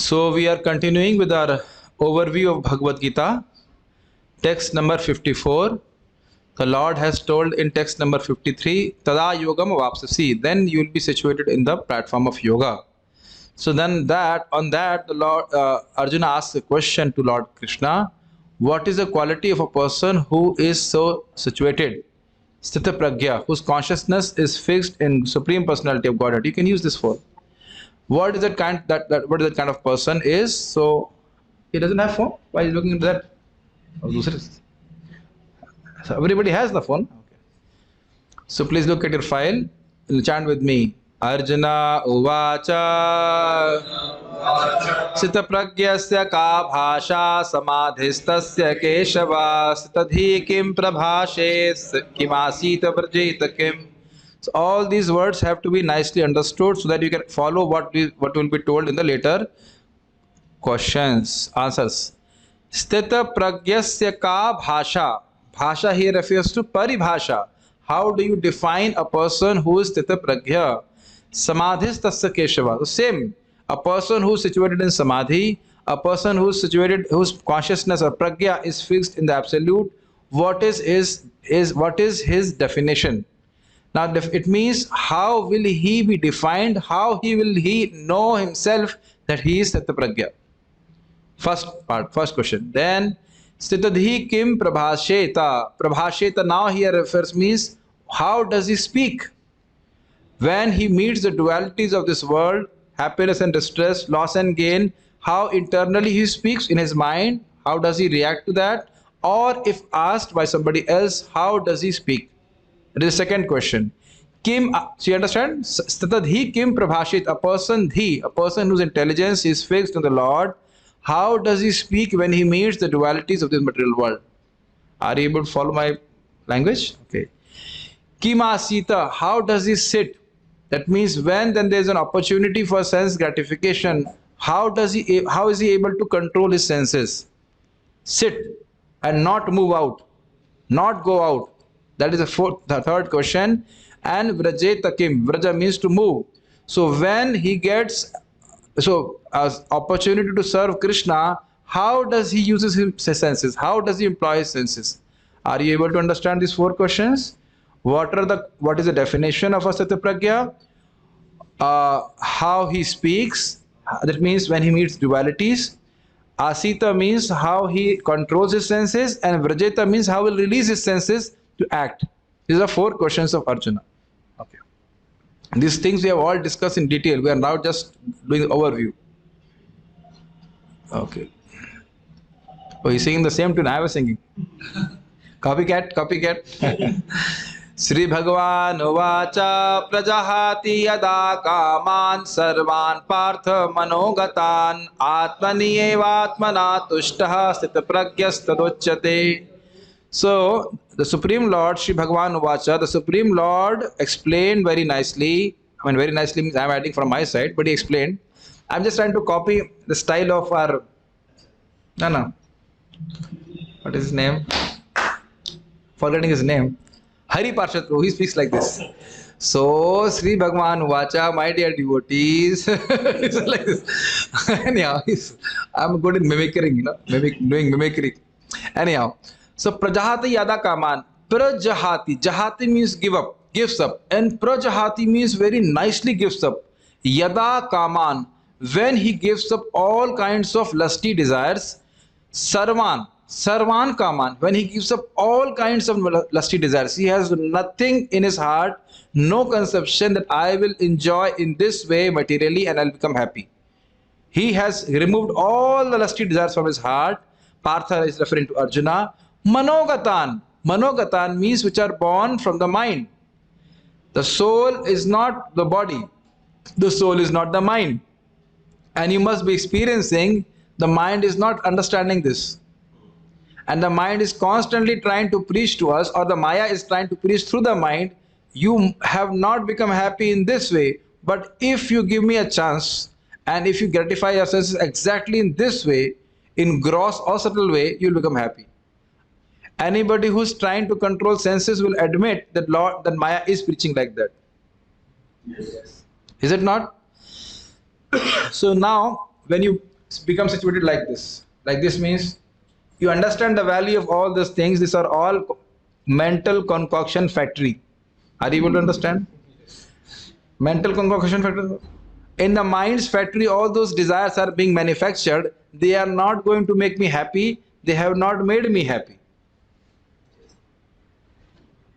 So we are continuing with our overview of Bhagavad Gita, text number 54. The Lord has told in text number 53, Tada Yogam Vapsasi, then you will be situated in the platform of yoga. So then the Lord Arjuna asks a question to Lord Krishna, what is the quality of a person who is so situated? Sthita Pragya, whose consciousness is fixed in Supreme Personality of Godhead. You can use this for. What is that kind what is that kind of person is? So he doesn't have phone. Why is he looking at that? So everybody has the phone. Okay. So please look at your file and chant with me. Arjuna uvacha Sita pragyasya ka bhasha samadhistasya keshava sitadhi kim prabhashe kimasita vrjeta kim. So all these words have to be nicely understood so that you can follow what will be told in the later questions, answers. Sthita pragyasya ka bhasha. Bhasha here refers to paribhasha. How do you define a person who is sthita pragya? Samadhis tasya keshava. The same. A person who is situated in samadhi, a person who is situated, whose consciousness or pragya is fixed in the absolute. What is his definition? Now it means how will he be defined? How will he know himself that he is sthita pragya? First question. Then Sthitadhi kim prabhasheta. Prabhasheta now here refers means how does he speak? When he meets the dualities of this world, happiness and distress, loss and gain, how internally he speaks in his mind, how does he react to that? Or if asked by somebody else, how does he speak? It is the second question. Kim, so you understand? Sthitadhi kim prabhashit, a person whose intelligence is fixed on the Lord, how does he speak when he meets the dualities of this material world? Are you able to follow my language? Okay. Kimasita, how does he sit? That means when then there is an opportunity for sense gratification, how is he able to control his senses? Sit and not move out, not go out. That is the third question. And vrajeta kim, vraja means to move. So when he gets as opportunity to serve Krishna, how does he use his senses? How does he employ his senses? Are you able to understand these four questions? What is the definition of a sthita pragya? How he speaks, that means when he meets dualities. Asita means how he controls his senses, and vrajeta means how he will release his senses to act. These are four questions of Arjuna. Okay. These things we have all discussed in detail. We are now just doing the overview. Okay. Oh, he's singing the same tune I was singing. Copycat. Sri Bhagavan Uvacha Prajahati Yada Kaman Sarvan Partha Manogatan Atmani Evatmana Tushtaha Sthita Pragyas Taduchyate. So the Supreme Lord, Sri Bhagavan Uvacha, the Supreme Lord explained very nicely. I mean, very nicely means I am adding from my side, but he explained. I am just trying to copy the style of our. No. What is his name? Forgetting his name. Hari Parshad Prabhu, he speaks like this. So, Sri Bhagavan Uvacha, my dear devotees. It's like this. Anyhow, I'm good in mimicking, doing mimicry. Anyhow, so Prajahati Yada Kaman. Prajahati. Jahati means give up, gives up. And Prajahati means very nicely gives up. Yada Kaman. When he gives up all kinds of lusty desires. Sarvan Kaman, when he gives up all kinds of lusty desires, he has nothing in his heart, no conception that I will enjoy in this way materially and I'll become happy. He has removed all the lusty desires from his heart. Partha is referring to Arjuna. Manogatan means which are born from the mind. The soul is not the body. The soul is not the mind. And you must be experiencing the mind is not understanding this. And the mind is constantly trying to preach to us, or the Maya is trying to preach through the mind, you have not become happy in this way, but if you give me a chance, and if you gratify your senses exactly in this way, in gross or subtle way, you will become happy. Anybody who is trying to control senses will admit that Maya is preaching like that. Yes. Is it not? So now, when you become situated like this. Like this means you understand the value of all these things. These are all mental concoction factory. Are you able to understand? Mental concoction factory. In the mind's factory, all those desires are being manufactured. They are not going to make me happy. They have not made me happy.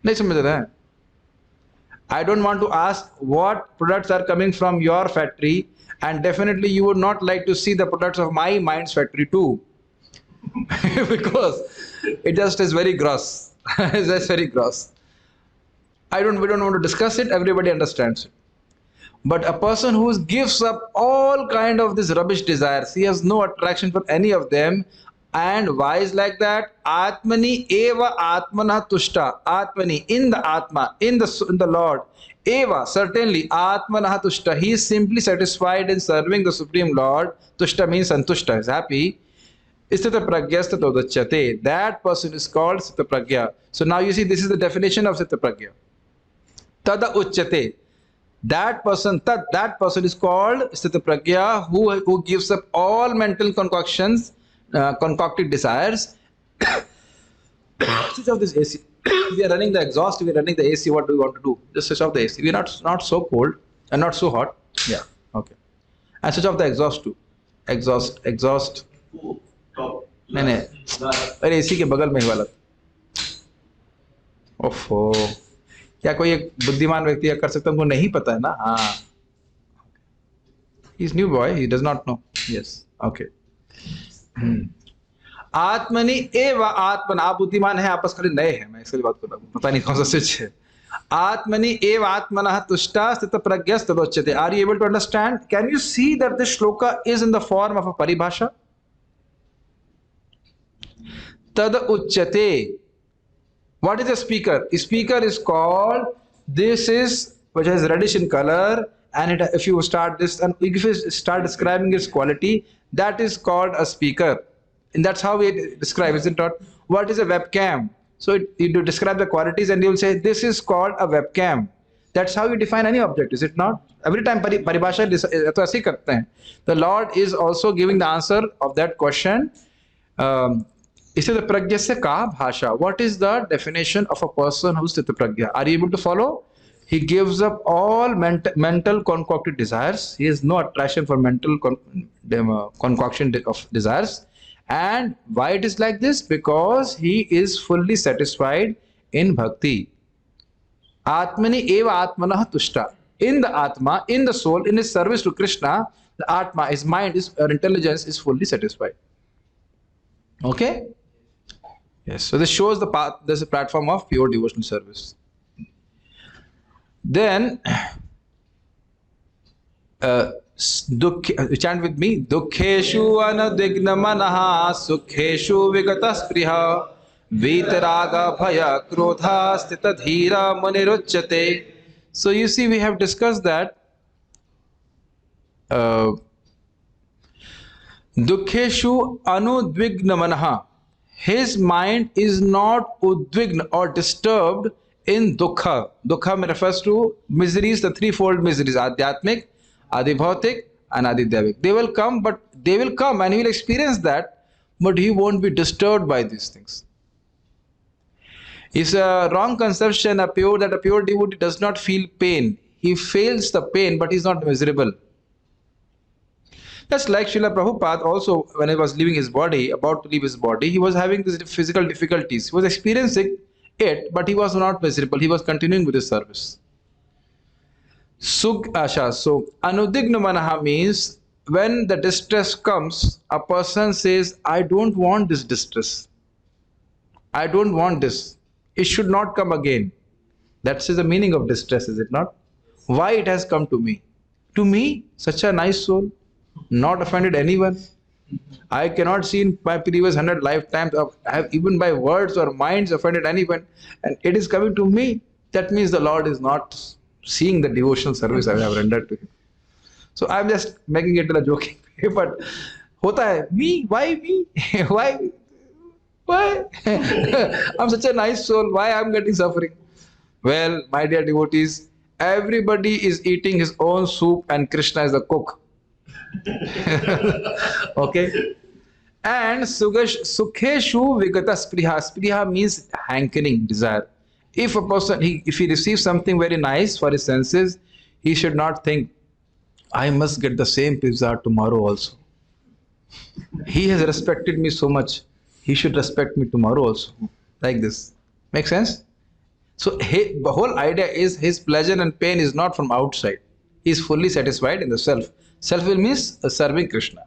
नहीं समझ रहे हैं? I don't want to ask what products are coming from your factory, and definitely you would not like to see the products of my mind's factory too, because it just is very gross. It's just very gross. We don't want to discuss it. Everybody understands it. But a person who gives up all kind of this rubbish desires, he has no attraction for any of them. And why is like that? Atmani eva atmana tushta. Atmani, in the Atma, in the Lord. Eva, certainly, atmana tushta. He is simply satisfied in serving the Supreme Lord. Tushta means santushta, is happy. Sthita pragya sthita udachyate. That person is called sthita pragya. So now you see, this is the definition of sthita pragya. Tada uchyate. That person is called sthita pragya, who gives up all mental concoctions, concocted desires. Switch off this AC. We are running the exhaust, we are running the AC. What do we want to do? Just switch off the AC. We are not so cold and not so hot. Yeah, okay. And switch off the exhaust too. Exhaust. नहीं, अरे AC के बगल में ही वाला. ओफो, क्या कोई एक बुद्धिमान व्यक्ति कर सकता है? उनको नहीं पता है ना? हाँ. He's new boy. He does not know. Yes. Okay. आत्मनि एव आत्मन. आप बुद्धिमान है, आपस खाली नए हैं. मैं इसके लिए बात कर रहा हूँ. पता नहीं कौन सा स्विच है. आत्मनि एव आत्मनः तुष्टा स्थित प्रज्ञः तदोच्यते. Are you able to understand? Can you see that this shloka is in the form of a paribhasha? Tad uchyate. What is the speaker? The speaker is called, this is, which has reddish in color, and if you start describing its quality, that is called a speaker. And that's how we describe, isn't it? What is a webcam? So you describe the qualities and you will say, this is called a webcam. That's how you define any object, is it not? Every time paribhasha तो ऐसे ही करते हैं. The Lord is also giving the answer of that question. Sthita pragya se ka bhasha. What is the definition of a person who is sthita pragya? Are you able to follow? He gives up all mental concocted desires. He has no attraction for mental concoction of desires. And why it is like this? Because he is fully satisfied in bhakti. Atmani eva atmanah tushta. In the Atma, in the soul, in his service to Krishna, the Atma, his mind, his intelligence is fully satisfied. Okay? Yes, so this shows the path, there's a platform of pure devotional service. Then, chant with me. Dukkheshu anadigna manaha sukheshu vigata spriha vitaraga bhaya krodha sthita dhira muniruchyate. So you see, we have discussed that Dukkheshu anudvigna manaha. His mind is not udvigna or disturbed in dukkha. Dukkha refers to miseries, the threefold miseries: adhyatmic, adibhautik, and adidyavic. They will come and he will experience that, but he won't be disturbed by these things. It's a wrong conception that a pure devotee does not feel pain. He feels the pain, but he's not miserable. That's like Srila Prabhupada also, when he was leaving his body, about to leave his body, he was having these physical difficulties. He was experiencing it, but he was not miserable. He was continuing with his service. Sukh asha. So, anudigna manaha means when the distress comes, a person says, I don't want this distress. I don't want this. It should not come again. That's the meaning of distress, is it not? Why it has come to me? To me, such a nice soul, not offended anyone. I cannot see in my previous 100 lifetimes of have even by words or minds offended anyone, and it is coming to me. That means the Lord is not seeing the devotional service I have rendered to him. So I'm just making it in a joking way, but hota hai, me? Why me? Why? I'm such a nice soul. Why I'm getting suffering? Well, my dear devotees, everybody is eating his own soup and Krishna is the cook. Okay. And sukheshu vigata spriha. Spriha means hankering, desire. If a person, if he receives something very nice for his senses, he should not think, I must get the same pizza tomorrow also. He has respected me so much, he should respect me tomorrow also. Like this. Make sense? So the whole idea is his pleasure and pain is not from outside. He is fully satisfied in the self. Self will means serving Krishna.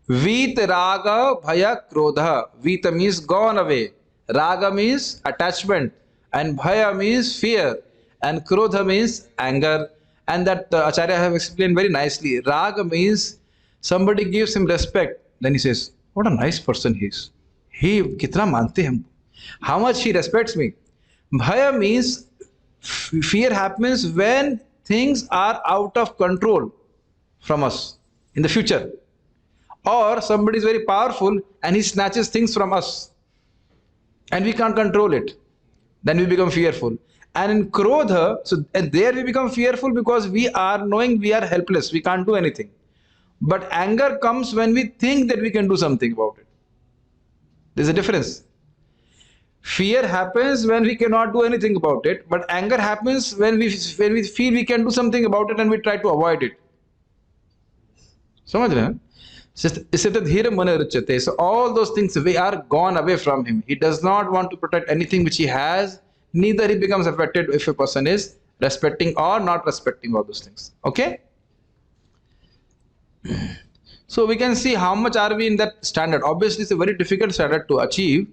Vit raga bhaya krodha. Vita means gone away. Raga means attachment. And bhaya means fear. And krodha means anger. And that Acharya have explained very nicely. Raga means somebody gives him respect. Then he says, what a nice person he is. He kitna mante hum. How much he respects me. Bhaya means fear happens when things are out of control from us in the future. Or somebody is very powerful and he snatches things from us and we can't control it. Then we become fearful. And in Krodha, so and there we become fearful because we are knowing we are helpless, we can't do anything. But anger comes when we think that we can do something about it. There's a difference. Fear happens when we cannot do anything about it, but anger happens when we feel we can do something about it and we try to avoid it. समझ रहे हैं? इससे तो धीरे मन रुच्यते. So all those things, we are gone away from him. He does not want to protect anything which he has. Neither he becomes affected if a person is respecting or not respecting all those things. Okay? So we can see how much are we in that standard. Obviously, it's a very difficult standard to achieve,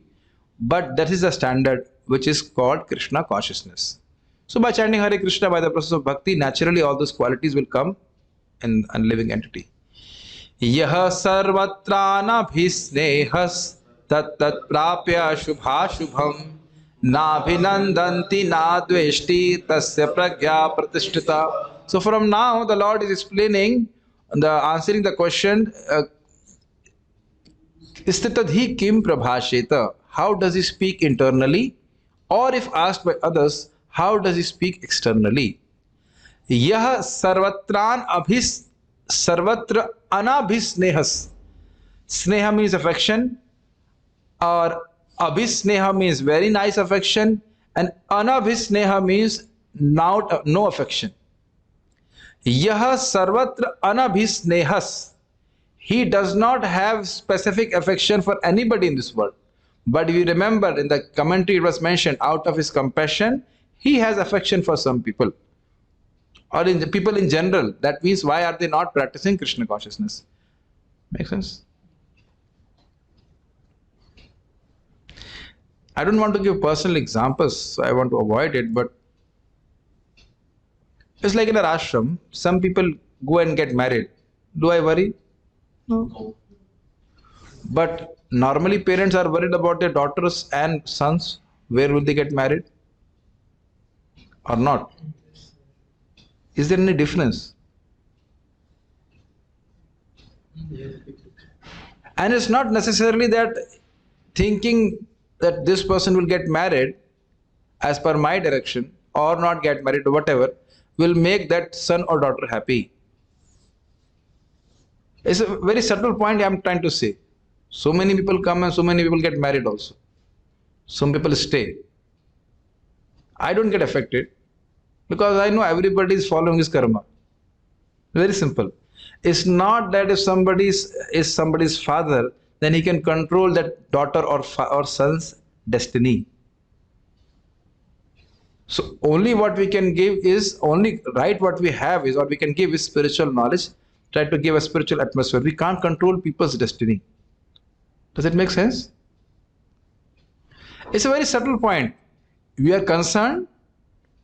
but that is a standard which is called Krishna consciousness. So by chanting Hare Krishna, by the process of bhakti, naturally all those qualities will come in a living entity. Yah sarvatranabhisnehas tat tat prapya shubha shubham nabhinandanti nadveshti tasya pragya pratishtita. So from now the Lord is explaining, answering the question, Istitadhi kim prabhasheta. How does he speak internally? Or if asked by others, how does he speak externally? Yah sarvatran sarvatra anabhisnehas. Sneha means affection, or abhisneha means very nice affection, and anabhisneha means no affection. Yah sarvatra anabhisnehas. He does not have specific affection for anybody in this world. But if you remember in the commentary it was mentioned, out of his compassion, he has affection for some people. Or in the people in general. That means why are they not practicing Krishna consciousness? Make sense? I don't want to give personal examples, so I want to avoid it, but it's like in an ashram, some people go and get married. Do I worry? No. But normally parents are worried about their daughters and sons. Where will they get married? Or not? Is there any difference? And it's not necessarily that thinking that this person will get married as per my direction or not get married or whatever will make that son or daughter happy. It's a very subtle point I'm trying to say. So many people come and so many people get married also. Some people stay. I don't get affected because I know everybody is following his karma. Very simple. It's not that if somebody is somebody's father, then he can control that daughter or son's destiny. So only what we can give is, only right what we have is, or we can give is spiritual knowledge, try to give a spiritual atmosphere. We can't control people's destiny. Does it make sense? It's a very subtle point. We are concerned,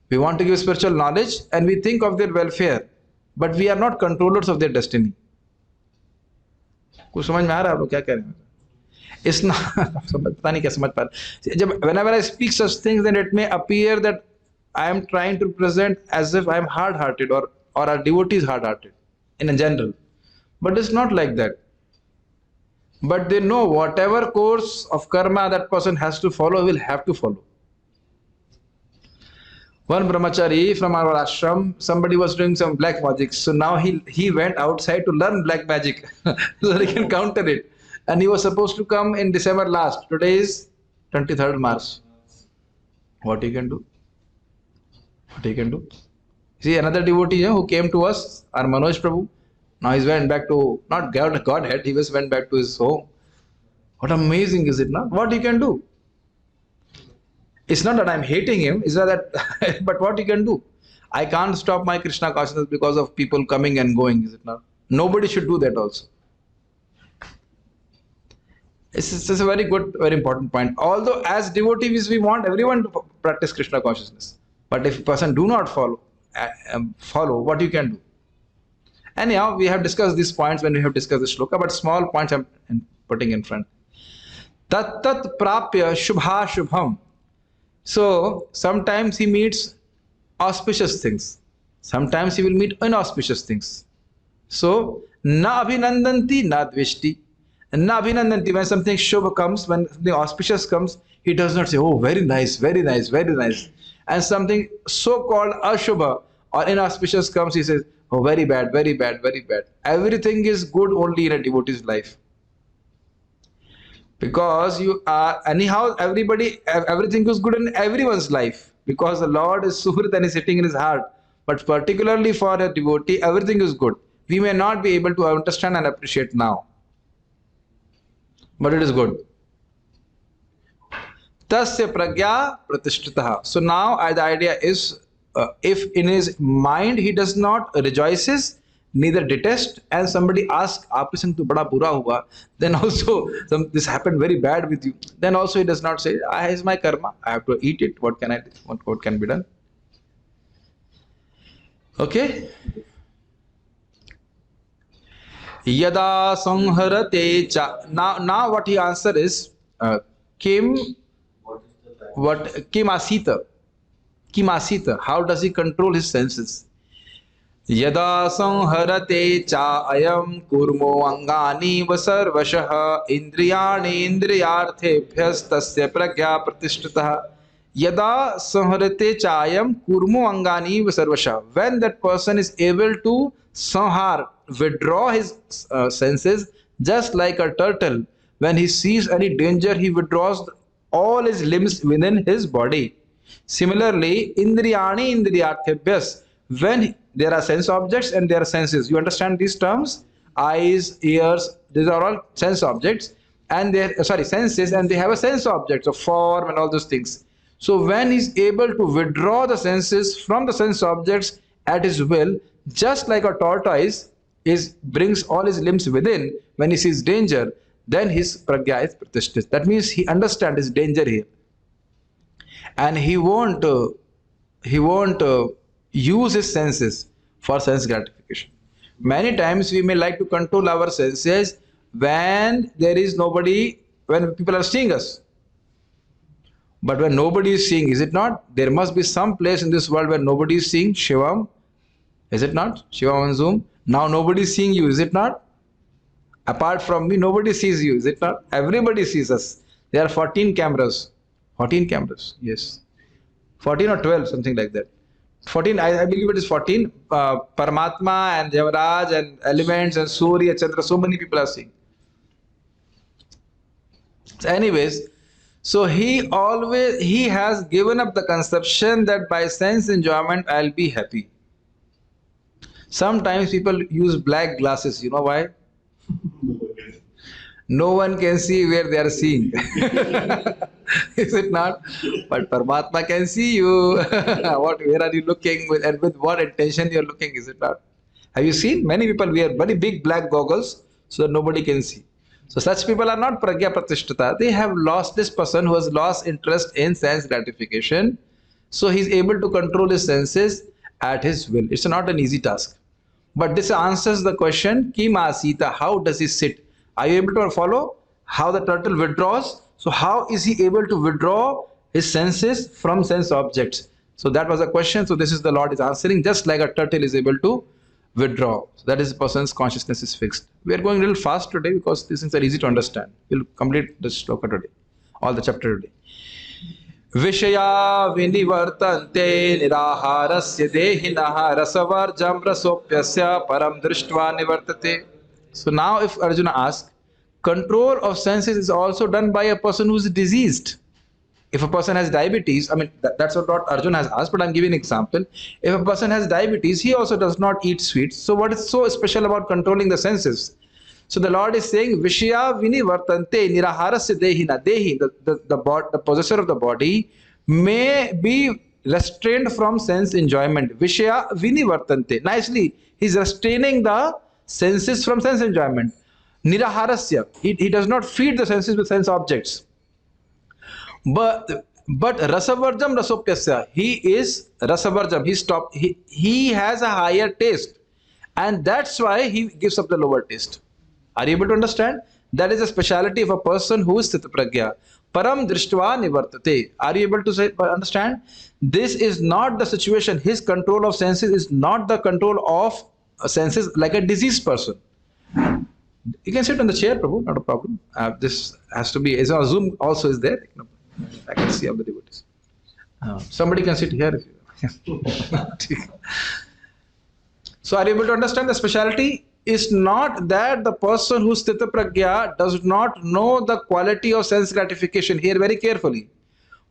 we want to give spiritual knowledge and we think of their welfare, but we are not controllers of their destiny. कुछ समझ में आ रहा है आप लोग क्या कह रहे हैं? It's not, पता नहीं क्या समझ पा रहे. Whenever I speak such things, then it may appear that I am trying to present as if I am hard-hearted or our devotee is hard-hearted in general. But it's not like that. But they know whatever course of karma that person has to follow, will have to follow. One brahmachari from our ashram, somebody was doing some black magic. So now he went outside to learn black magic so he can counter it. And he was supposed to come in December last. Today is 23rd March. What he can do? What he can do? See, another devotee who came to us, our Manoj Prabhu. Now he went back to, not Godhead, he went back to his home. What amazing is it not? What he can do? It's not that I'm hating him, it's not that, but what he can do? I can't stop my Krishna consciousness because of people coming and going, is it not? Nobody should do that also. It's a very good, very important point. Although as devotees, we want everyone to practice Krishna consciousness. But if a person do not follow, what you can do? Anyhow, we have discussed these points when we have discussed the shloka, but small points I'm putting in front. Tat tat prapya shubha shubham. So sometimes he meets auspicious things. Sometimes he will meet inauspicious things. So na abhinandanti na dveshti. Na abhinandanti, when something shubha comes, when the auspicious comes, he does not say, oh, very nice, very nice, very nice. And something so-called ashubha or inauspicious comes, he says, oh, very bad, very bad, very bad. Everything is good only in a devotee's life. Because you are, anyhow, everything is good in everyone's life. Because the Lord is Suhrit and is sitting in his heart. But particularly for a devotee, everything is good. We may not be able to understand and appreciate now. But it is good. Tasya pragya pratishtitaha. So now the idea is, if in his mind he does not rejoices, neither detest, and somebody asks, aapke sang to bada bura hua, then also this happened very bad with you, then also he does not say, is my karma, I have to eat it, what can I do? What can be done? Okay. Yada samharate cha. Now what he answer is, kim asita. Kim asita. How does he control his senses? Yada samharate cha ayam kurmo angani vasarvashah indriyani indriyarthebhyas tasya pragya pratishtitah. Yada samharate cha ayam kurmo angani vasarvashah. When that person is able to samhar, withdraw his senses, just like a turtle, when he sees any danger, he withdraws all his limbs within his body. Similarly, indriyani indriyarthebhyas, when there are sense objects and there are senses. You understand these terms? Eyes, ears, these are all sense objects, and senses, and they have a sense object of form and all those things. So when he's able to withdraw the senses from the sense objects at his will, just like a tortoise brings all his limbs within when he sees danger, then his pragya is pratishtita. That means he understands his danger here, and he won't use his senses for sense gratification. Many times we may like to control our senses when there is nobody, when people are seeing us. But when nobody is seeing, is it not? There must be some place in this world where nobody is seeing. Shivam, is it not? Shivam on Zoom. Now nobody is seeing you, is it not? Apart from me, nobody sees you, is it not? Everybody sees us. There are 14 cameras. 14 cameras, yes. 14 or 12, something like that. 14, I believe it is 14. Paramatma and Yamaraj and elements and Surya, etc. So many people are seeing. So anyways, so he has given up the conception that by sense enjoyment I'll be happy. Sometimes people use black glasses. You know why? No one can see where they are seeing. Is it not? But Paramatma can see you. Where are you looking with, and with what intention you are looking, is it not? Have you seen? Many people wear very big black goggles so that nobody can see. So such people are not pragya pratishtita. They have lost, this person who has lost interest in sense gratification. So he is able to control his senses at his will. It's not an easy task. But this answers the question, Kim asita, how does he sit? Are you able to follow how the turtle withdraws? So how is he able to withdraw his senses from sense objects? So that was a question. So this is the Lord is answering, just like a turtle is able to withdraw. So that is the person's consciousness is fixed. We are going a little fast today because these things are easy to understand. We'll complete this shloka today, all the chapter today. Vishaya vinivartante niraharasya dehinaha rasavarjam rasopyasya param drishtva nivartate. So now if Arjuna asks, control of senses is also done by a person who is diseased. If a person has diabetes, I mean, that's what Arjuna has asked, but I'm giving an example. If a person has diabetes, he also does not eat sweets. So what is so special about controlling the senses? So the Lord is saying, Vishya vinivartante niraharasya dehina. Dehi, the possessor of the body, may be restrained from sense enjoyment. Vishya vinivartante. Nicely, he's restraining the senses from sense enjoyment. Niraharasya. He does not feed the senses with sense objects. But rasavarjam rasopyasya, he is rasavarjam. He has a higher taste, and that's why he gives up the lower taste. Are you able to understand? That is a speciality of a person who is sthita pragya. Param drishtva nivartate. Are you able to understand? This is not the situation. His control of senses is not the control of senses like a diseased person. You can sit on the chair, Prabhu, not a problem. This has to be, as a Zoom also is there. I can see all the devotees. Somebody can sit here if you So are you able to understand the speciality? Is not that the person who's sthita pragya does not know the quality of sense gratification. Here very carefully.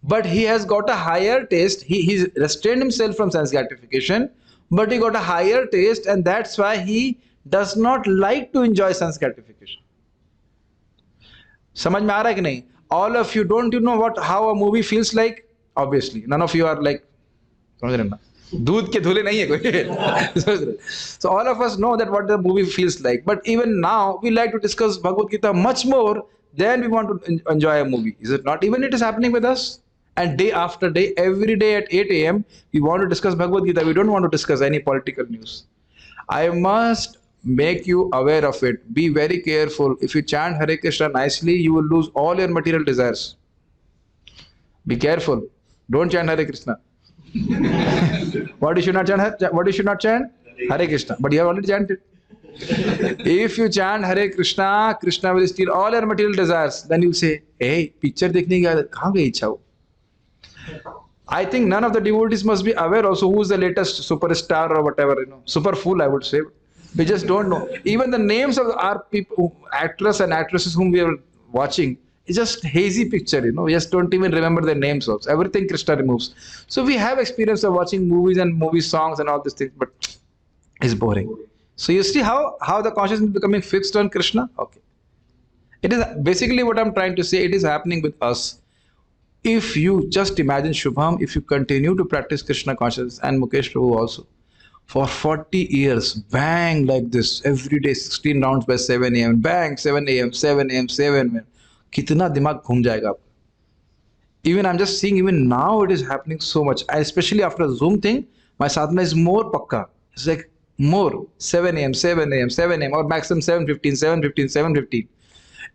But he has got a higher taste. He's restrained himself from sense gratification, but he got a higher taste, and that's why he does not like to enjoy sense gratification. समझ में आ रहा है कि नहीं? All of you, don't you know how a movie feels like? Obviously, none of you are like, समझ रहे ना? दूध के धुले नहीं है कोई. So all of us know that what the movie feels like. But even now, we like to discuss Bhagavad Gita much more than we want to enjoy a movie. Is it not? Even it is happening with us. And day after day, every day at 8 a.m., we want to discuss Bhagavad Gita. We don't want to discuss any political news. I must make you aware of it. Be very careful. If you chant Hare Krishna nicely, you will lose all your material desires. Be careful. Don't chant Hare Krishna. What you should not chant? What you should not chant? Hare Krishna. But you have already chanted. If you chant Hare Krishna, Krishna will steal all your material desires. Then you say, hey, picture देखने का कहाँ गई इच्छा हो? I think none of the devotees must be aware also who is the latest superstar or whatever, super fool I would say. We just don't know. Even the names of our people, actors and actresses whom we are watching, it's just hazy picture, We just don't even remember their names also. Everything Krishna removes. So we have experience of watching movies and movie songs and all these things, but it's boring. So you see how the consciousness is becoming fixed on Krishna? Okay. It is basically what I'm trying to say. It is happening with us. If you just imagine, Shubham, if you continue to practice Krishna consciousness, and Mukesh Prabhu also, for 40 years, bang like this, every day 16 rounds by 7 a.m., bang, 7 a.m., 7 a.m., 7 a.m. Kitna dimag ghum jayega. Even I'm just seeing, even now it is happening so much. And especially after the Zoom thing, my sadhana is more pakka. It's like more, 7 a.m., 7 a.m., 7 a.m., or maximum 7:15, 7:15, 7:15.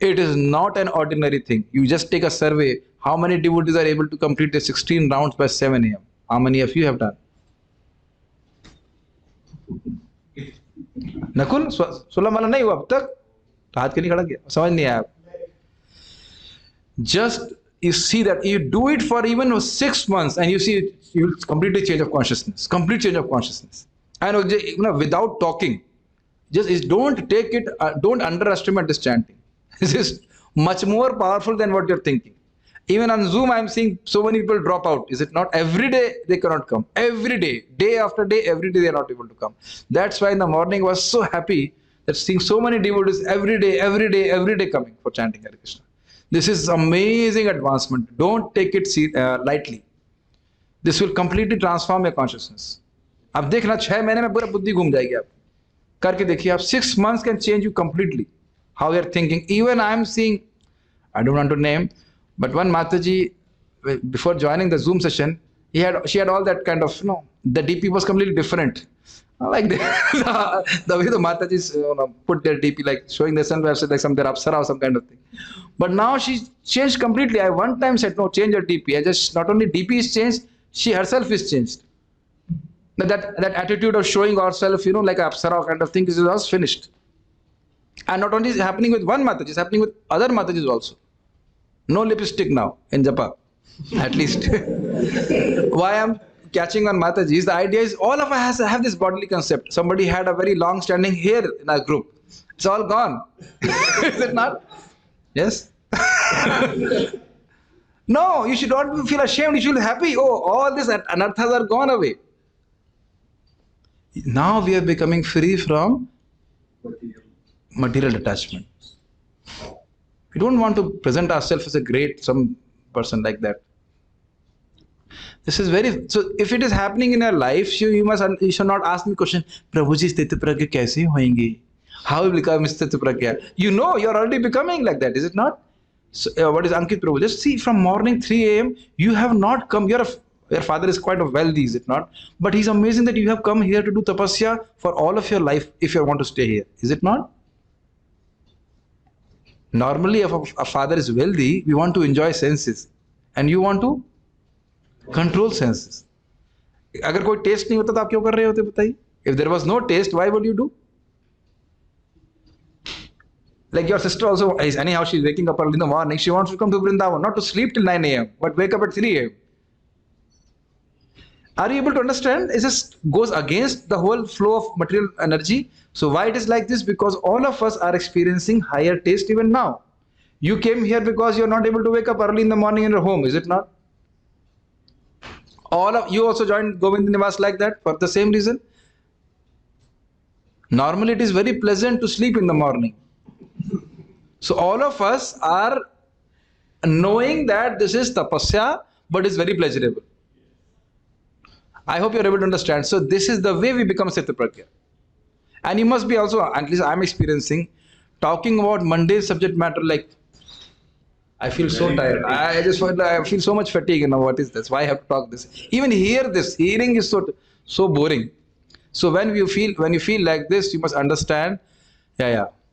It is not an ordinary thing. You just take a survey. How many devotees are able to complete the 16 rounds by 7 a.m.? How many of you have done? Nakul 16 वाला नहीं हुआ अब तक हाथ के नहीं खड़ा किया समझ नहीं आया just you see that you do it for even 6 months and you see you will completely change of consciousness, complete change of consciousness, and without talking, just don't take it, don't underestimate this chanting. This is much more powerful than what you're thinking. Even on Zoom, I'm seeing so many people drop out. Is it not? Every day they cannot come. Every day, day after day, every day they are not able to come. That's why in the morning I was so happy that seeing so many devotees every day coming for chanting Hare Krishna. This is amazing advancement. Don't take it lightly. This will completely transform your consciousness. अब देखना 6 महीने में पूरा बुद्धि घूम जाएगी आप करके देखिए आप 6 months can change you completely. How you're thinking. Even I'm seeing, I don't want to name, but one Mataji, before joining the Zoom session, she had all that kind of, the DP was completely different. Like the way the Matajis put their DP, like showing the sun, like some their Apsara or some kind of thing. But now she changed completely. I one time said, no, change your DP. I just, not only DP is changed, she herself is changed. That attitude of showing herself, like an Apsara kind of thing, is all finished. And not only is it happening with one Mataji, it's happening with other Matajis also. No lipstick now in Japa. At least. Why I'm catching on Mataji is the idea is all of us have this bodily concept. Somebody had a very long standing hair in our group. It's all gone. Is it not? Yes? No, you should not feel ashamed. You should be happy. Oh, all these anarthas are gone away. Now we are becoming free from material attachment. We don't want to present ourselves as a great some person like that. This is very so. If it is happening in your life, you should not ask me question. Prabhuji sthiti pragya kaise hoenge? How will become sthiti pragya? You know, you are already becoming like that, is it not? So, what is Ankit Prabhu? Just see, from morning 3 a.m. you have not come. Your father is quite wealthy, is it not? But he's amazing that you have come here to do tapasya for all of your life if you want to stay here, is it not? Normally, if a father is wealthy, we want to enjoy senses, and you want to control senses. अगर कोई taste नहीं होता तो आप क्यों कर रहे होते बताइए? If there was no taste, why would you do? Like your sister also, anyhow, she's waking up early in the morning. She wants to come to Vrindavan, not to sleep till 9 a.m., but wake up at 3 a.m. Are you able to understand? It just goes against the whole flow of material energy. So why it is like this? Because all of us are experiencing higher taste even now. You came here because you're not able to wake up early in the morning in your home, is it not? All of you also joined Govind Nivas like that for the same reason. Normally it is very pleasant to sleep in the morning. So all of us are knowing that this is tapasya, but it's very pleasurable. I hope you're able to understand. So this is the way we become sthiti pragya. And you must be also, at least I'm experiencing, talking about mundane subject matter like, I feel so tired. I feel so much fatigue. You know, what is this? Why I have to talk this? Even hearing is so boring. So when you feel like this, you must understand,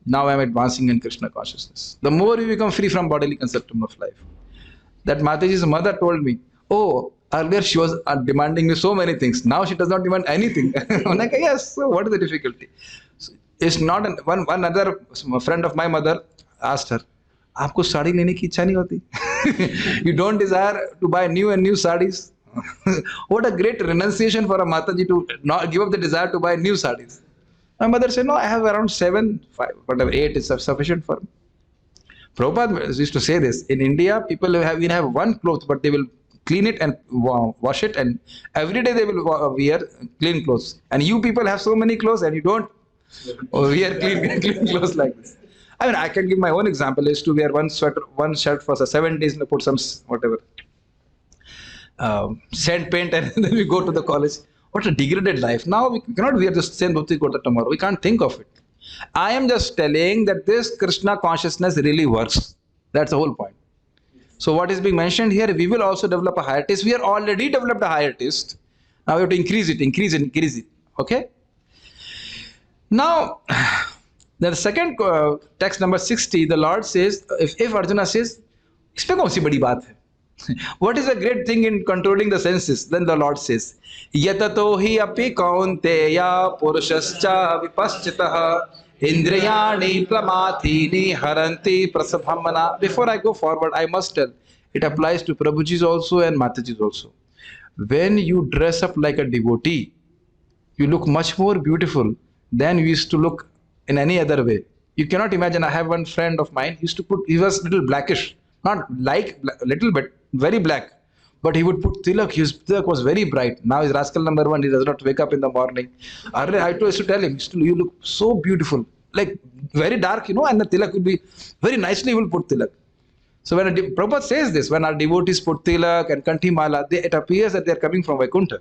now I'm advancing in Krishna consciousness. The more you become free from bodily conceptum of life. That Mataji's mother told me, oh, earlier she was demanding me so many things. Now she does not demand anything. I'm like, yes, so what is the difficulty? So it's not one other friend of my mother asked her, आपको साड़ी लेने की इच्छा नहीं होती? You don't desire to buy new and new sarees? What a great renunciation for a Mataji to not give up the desire to buy new sarees. My mother said, no, I have around 7, 5, whatever, 8 is sufficient for me. Prabhupada used to say this. In India, people have one cloth, but they will clean it and wash it, and every day they will wear clean clothes. And you people have so many clothes and you don't wear clean clothes like this. I mean, I can give my own example. I used to wear one shirt for 7 days and put some whatever sand paint, and then we go to the college. What a degraded life. Now we cannot wear the same dhoti kurta tomorrow. We can't think of it. I am just telling that this Krishna consciousness really works. That's the whole point. So what is being mentioned here, we will also develop a higher taste. We are already developed a higher taste. Now we have to increase it. Okay? Now, the second text number 60, the Lord says, if Arjuna says, इसमें कौन सी बड़ी बात है? What is a great thing in controlling the senses? Then the Lord says, Yatato hi api kaunteya purushascha vipaschitaha indriyani plamathini haranti prasabhamana. Before I go forward, I must tell, it applies to Prabhuji's also and Mataji's also. When you dress up like a devotee, you look much more beautiful than you used to look in any other way. You cannot imagine. I have one friend of mine, he was a little blackish. Not like, little bit, very black. But he would put tilak. His tilak was very bright. Now he's rascal number 1. He does not wake up in the morning. Earlier, I used to tell him, you look so beautiful. Like, very dark, and the tilak will be, very nicely he will put tilak. So when Prabhupada says this, when our devotees put tilak and kanthi mala, it appears that they are coming from Vaikuntha.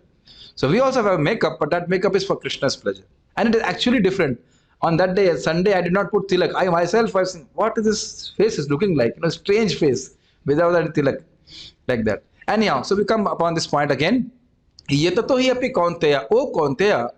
So we also have makeup, but that makeup is for Krishna's pleasure. And it is actually different. On that day, Sunday, I did not put tilak. I myself was saying, what is this face is looking like? Strange face without that tilak, like that. Anyhow, so we come upon this point again. Yatato hi api kaunteya. O kaunteya,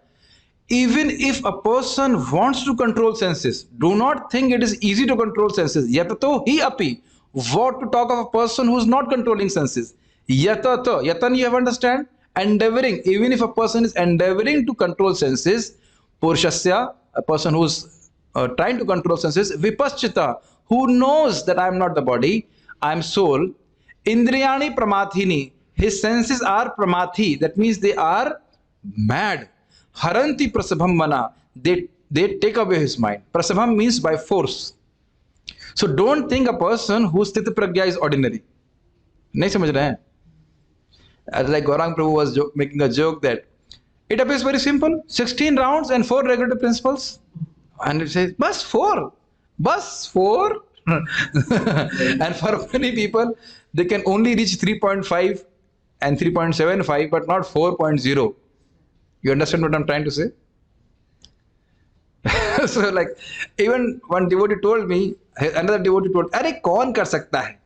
even if a person wants to control senses, do not think it is easy to control senses. Yatato hi api. What to talk of a person who is not controlling senses? Yatato. Yatan, you have understand? Endeavoring. Even if a person is endeavoring to control senses, purushasya, a person who's trying to control senses, vipaschita, who knows that I am not the body, I am soul, Indriyani pramathini. His senses are pramathi. That means they are mad. Haranti prasabham mana. They take away his mind. Prasabham means by force. So don't think a person whose sthita pragya is ordinary. नहीं समझ रहे हैं? As like Gaurang Prabhu was making a joke that it appears very simple. 16 rounds and 4 regulative principles. And it says, bus 4. Bus 4. And for many people, they can only reach 3.5 and 3.75, but not 4.0. You understand what I'm trying to say? So like, even one devotee told me, another devotee told, "Arey, kaun kar sakta hai?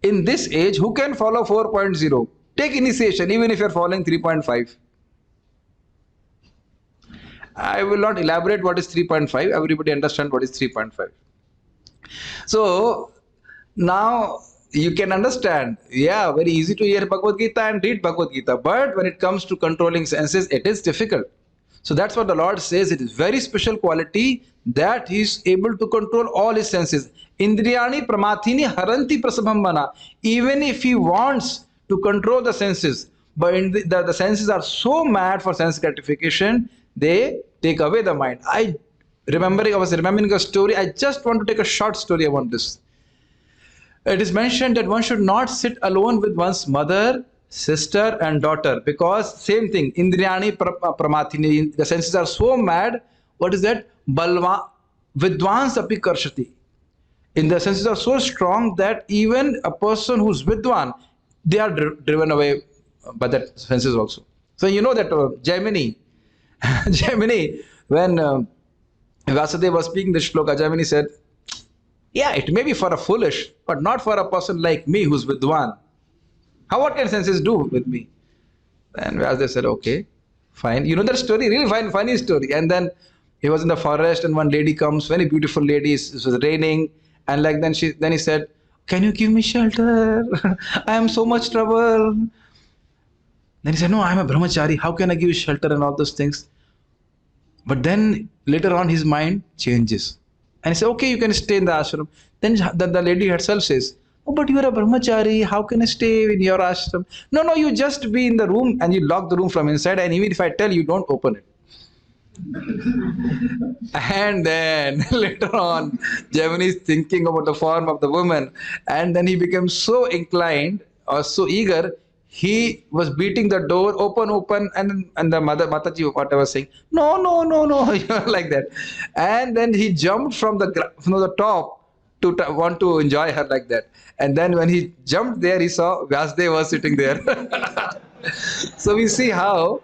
In this age, who can follow 4.0? Take initiation, even if you're following 3.5. I will not elaborate what is 3.5. Everybody understand what is 3.5. So now you can understand, yeah, very easy to hear Bhagavad Gita and read Bhagavad Gita. But when it comes to controlling senses, it is difficult. So that's what the Lord says. It is very special quality that he is able to control all his senses. Indriyani pramathini haranti prasabham mana. Even if he wants to control the senses, but the senses are so mad for sense gratification, they take away the mind. I was remembering a story. I just want to take a short story about this. It is mentioned that one should not sit alone with one's mother, sister and daughter, because same thing, Indriyani pramathini, the senses are so mad. What is that? Balva vidwans api karshati. In the senses are so strong that even a person who's vidwan, they are driven away by that senses also. So you know that Jaimini, when Vyasadeva was speaking this shloka, Jaimini said, yeah, it may be for a foolish, but not for a person like me who's vidwan. What can senses do with me? And Vyasadeva said, okay, fine. You know that story? Really fine, funny story. And then he was in the forest and one lady comes, very beautiful lady, it was raining. And like then he said, can you give me shelter? I am so much trouble. Then he said, no, I am a brahmachari. How can I give you shelter and all those things? But then later on his mind changes. And he said, okay, you can stay in the ashram. Then the lady herself says, oh, but you are a brahmachari. How can I stay in your ashram? No, you just be in the room and you lock the room from inside. And even if I tell you, don't open it. And then later on, Jaimini is thinking about the form of the woman. And then he became so inclined or so eager, he was beating the door, open, and the Mataji, what I was saying, no, like that. And then he jumped from the top to want to enjoy her like that. And then when he jumped there, he saw Vyasadeva was sitting there. So we see how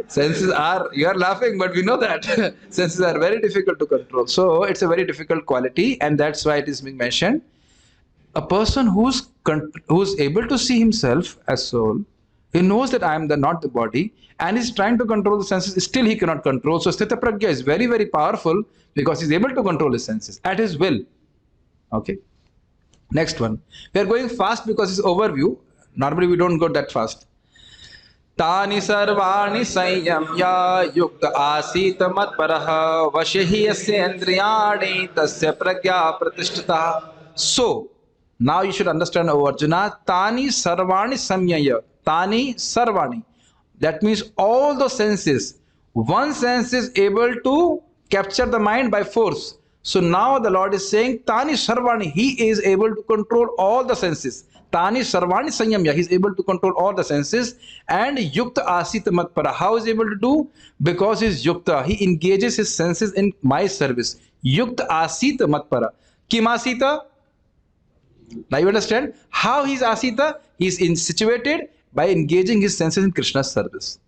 senses are, you are laughing, but we know that senses are very difficult to control. So it's a very difficult quality, and that's why it is being mentioned. A person who's able to see himself as soul, he knows that I am not the body, and is trying to control the senses, still he cannot control. So Sthita Pragya is very, very powerful because he's able to control his senses at his will. Okay. Next one. We are going fast because it's overview. Normally we don't go that fast. Tani sarvani sanyamya yukta asita matparaha vashihi yasya indriyani tasya pragya pratishtata. So, now you should understand, O Arjuna, Tani sarvani samyaya. Tani sarvani. That means all the senses. One sense is able to capture the mind by force. So now the Lord is saying, Tani sarvani. He is able to control all the senses. Tani sarvani sanyamya. He is able to control all the senses. And yukta asita matpara. How is he able to do? Because he is yukta. He engages his senses in my service. Yukta asita matpara. Kim asita? Now you understand how he is asita? He is situated by engaging his senses in Krishna's service.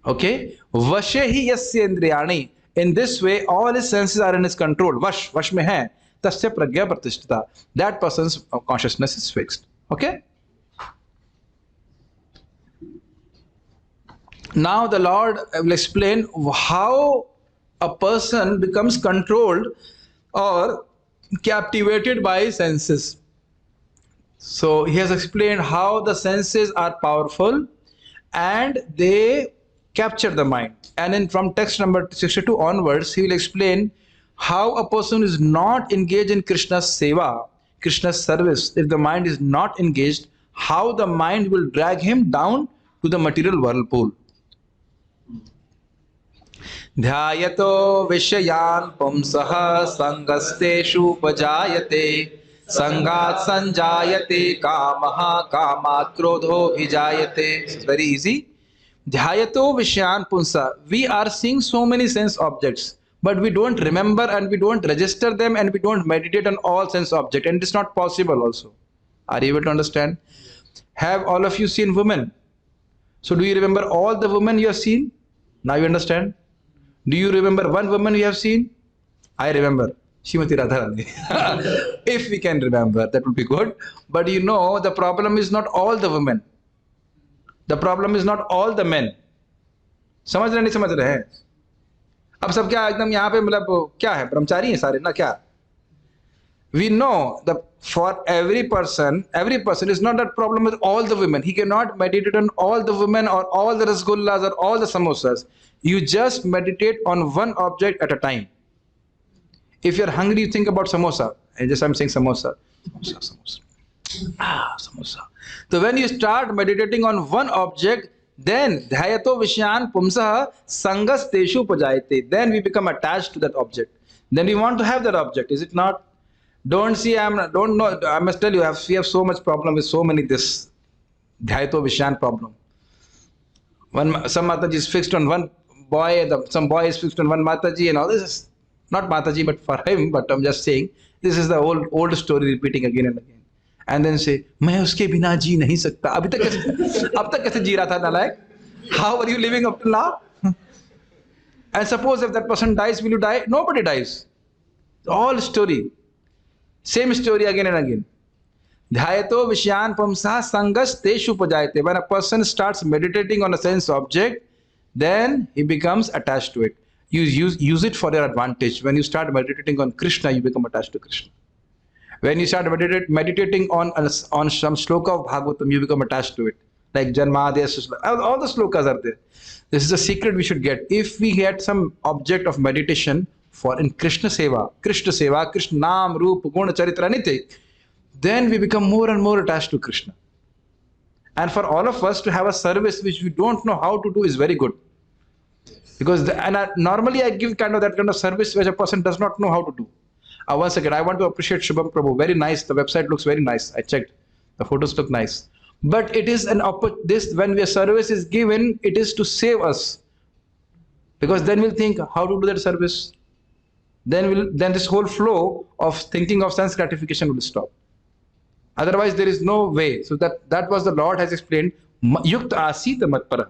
Okay? Vashehi yasya indriyani. In this way, all his senses are in his control. Vash mein hai. Tasya pragya pratishtita. That person's consciousness is fixed. Okay? Now the Lord will explain how a person becomes controlled or captivated by senses. So he has explained how the senses are powerful and they capture the mind. And then from text number 62 onwards, he will explain how a person is not engaged in Krishna's seva Krishna's service, if the mind is not engaged, how the mind will drag him down to the material whirlpool. Dhyayato Vishyan Pumsaha Sangasteshu Pajayate Sangat Sanjayate Kamaha Kamat Krodho Vijayate. It's very easy. Dhyayato Vishyan Pumsa. We are seeing so many sense objects, but we don't remember and we don't register them and we don't meditate on all sense objects, and it's not possible also. Are you able to understand? Have all of you seen women? So do you remember all the women you have seen? Now you understand? Do you remember one woman you have seen? I remember. Shrimati Radharani. If we can remember, that would be good. But you know, the problem is not all the women. The problem is not all the men. समझ रहे नहीं समझ रहे हैं? अब सब क्या एकदम यहाँ पे मतलब क्या है, ब्रह्मचारी हैं सारे ना क्या? We know that for every person is not that problem with all the women. He cannot meditate on all the women or all the rasgullas or all the samosas. You just meditate on one object at a time. If you're hungry, you think about samosa. And just I'm saying samosa. Samosa. Samosa. So when you start meditating on one object, then dhyayato vishyan pumsaha sangas teshu pajayate. Then we become attached to that object. Then we want to have that object, is it not? Don't see, don't know, I must tell you, we have so much problem with so many this dhyayato vishyan problem. Some Mataji is fixed on one boy, some boy is fixed on one Mataji and all this is not Mataji but for him, but I'm just saying, this is the old story repeating again and again. And then say, मैं उसके बिना जी नहीं सकता. अभी तक कैसे, अब तक कैसे जी रहा था नालायक? How are you living up till now? And suppose if that person dies, will you die? Nobody dies. All story. Same story again and again. Dhyayato Vishyan Pumsa Sangas Teshu Pajayate. When a person starts meditating on a sense object, then he becomes attached to it. You use it for your advantage. When you start meditating on Krishna, you become attached to Krishna. When you start meditating on some shloka of Bhagavatam, you become attached to it. Like Janmadhyasya, all the slokas are there. This is a secret we should get. If we get some object of meditation for in Krishna Seva, Krishna Nam, Rupa, Guna, Charitra, anything, then we become more and more attached to Krishna. And for all of us to have a service which we don't know how to do is very good. Because normally I give that kind of service which a person does not know how to do. Once again, I want to appreciate Shubham Prabhu. Very nice. The website looks very nice. I checked. The photos look nice. But it is when a service is given, it is to save us. Because then we'll think how to do that service. Then this whole flow of thinking of sense gratification will stop. Otherwise, there is no way. So that was the Lord has explained. Yukt asita matpara.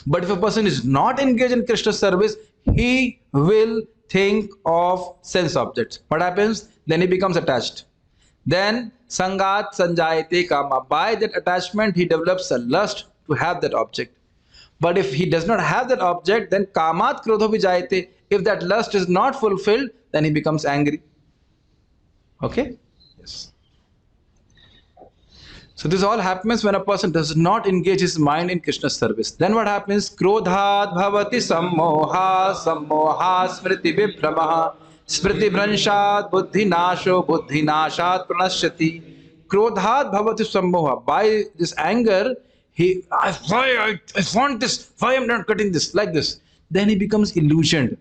But if a person is not engaged in Krishna service, he will think of sense objects. What happens? Then he becomes attached. Then sangat sanjayate kama. By that attachment, he develops a lust to have that object. But if he does not have that object, then kamat krodho vijayate. If that lust is not fulfilled, then he becomes angry. Okay? Yes. So this all happens when a person does not engage his mind in Krishna's service. Then what happens? Krodhat bhavati sammoha, sammoha smriti vibhramaha, smriti भ्रंशात् buddhi nasho, buddhi nashat pranashyati. Krodhat bhavati sammoha. By this anger, I want this, why I'm not cutting this, like this. Then he becomes illusioned.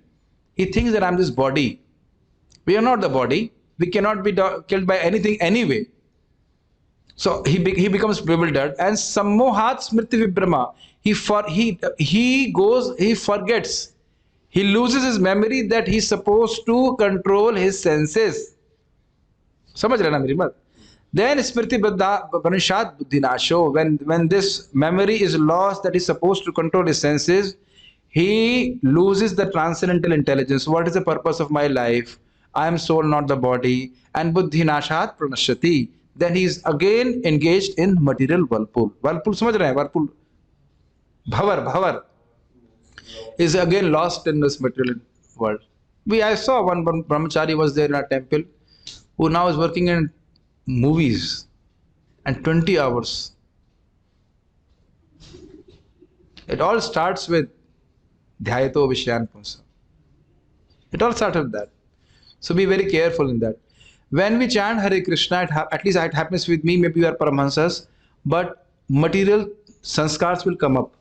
He thinks that I'm this body. We are not the body. We cannot be killed by anything anyway. So he becomes bewildered, and sammohat smriti vibhrama. He forgets. He loses his memory that he's supposed to control his senses. समझ रहे ना मेरी बात? Then smriti भ्रंशात् buddhi nasho. When this memory is lost that he's supposed to control his senses, he loses the transcendental intelligence. What is the purpose of my life? I am soul, not the body. And buddhi nashat pranashyati. Then he is again engaged in material whirlpool. Whirlpool, समझ रहे हैं? Whirlpool, bhavar is again lost in this material world. I saw one brahmachari was there in our temple, who now is working in movies and 20 hours. It all starts with dhyayato vishyan pumsa. It all starts with that. So be very careful in that. When we chant Hare Krishna, at least it happens with me, maybe you are Paramahansas, but material sanskars will come up.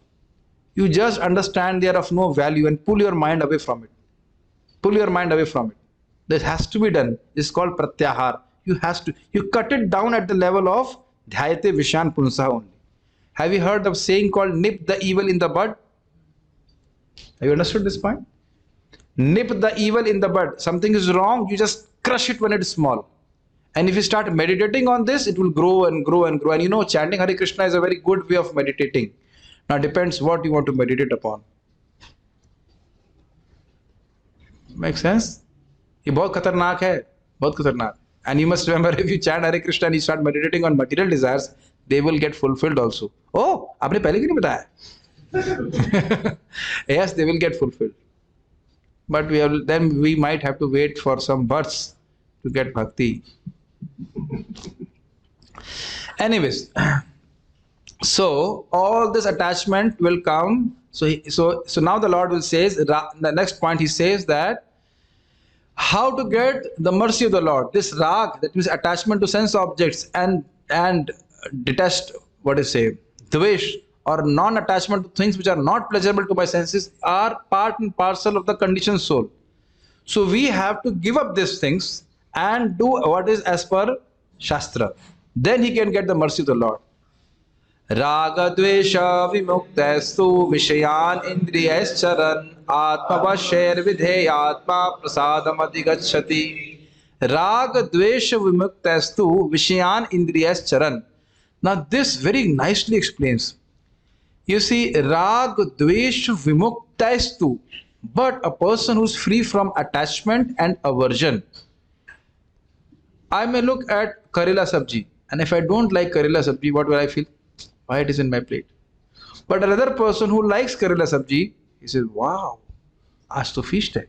You just understand they are of no value and pull your mind away from it. Pull your mind away from it. This has to be done. This is called pratyahar. You cut it down at the level of dhyate vishan punsa only. Have you heard of saying called nip the evil in the bud? Have you understood this point? Nip the evil in the bud. Something is wrong, you just crush it when it is small. And if you start meditating on this, it will grow and grow and grow. And you know, chanting Hare Krishna is a very good way of meditating. Now depends what you want to meditate upon. Make sense? ये बहुत खतरनाक है, बहुत खतरनाक. And you must remember, if you chant Hare Krishna and you start meditating on material desires, they will get fulfilled also. Oh, आपने पहले क्यों नहीं बताया? Yes, they will get fulfilled. But then we might have to wait for some births to get bhakti. Anyways, so all this attachment will come. So now the Lord will says, the next point he says that how to get the mercy of the Lord. This rag, that means attachment to sense objects, and detached, dvesh, or non-attachment to things which are not pleasurable to my senses, are part and parcel of the conditioned soul. So we have to give up these things and do what is as per Shastra. Then he can get the mercy of the Lord. Raga dvesha vimuktastu vishayan indriyascharan atmavasher vidheyatma prasadam adhigacchati. Raga dvesha vimuktastu vishayan indriyascharan. Now this very nicely explains. You see, rag dvesh vimuktastu, but a person who is free from attachment and aversion. I may look at Karela sabji, and if I don't like Karela sabji, what will I feel? Why it is in my plate? But another person who likes Karela sabji, he says, wow, aaj to feast hai.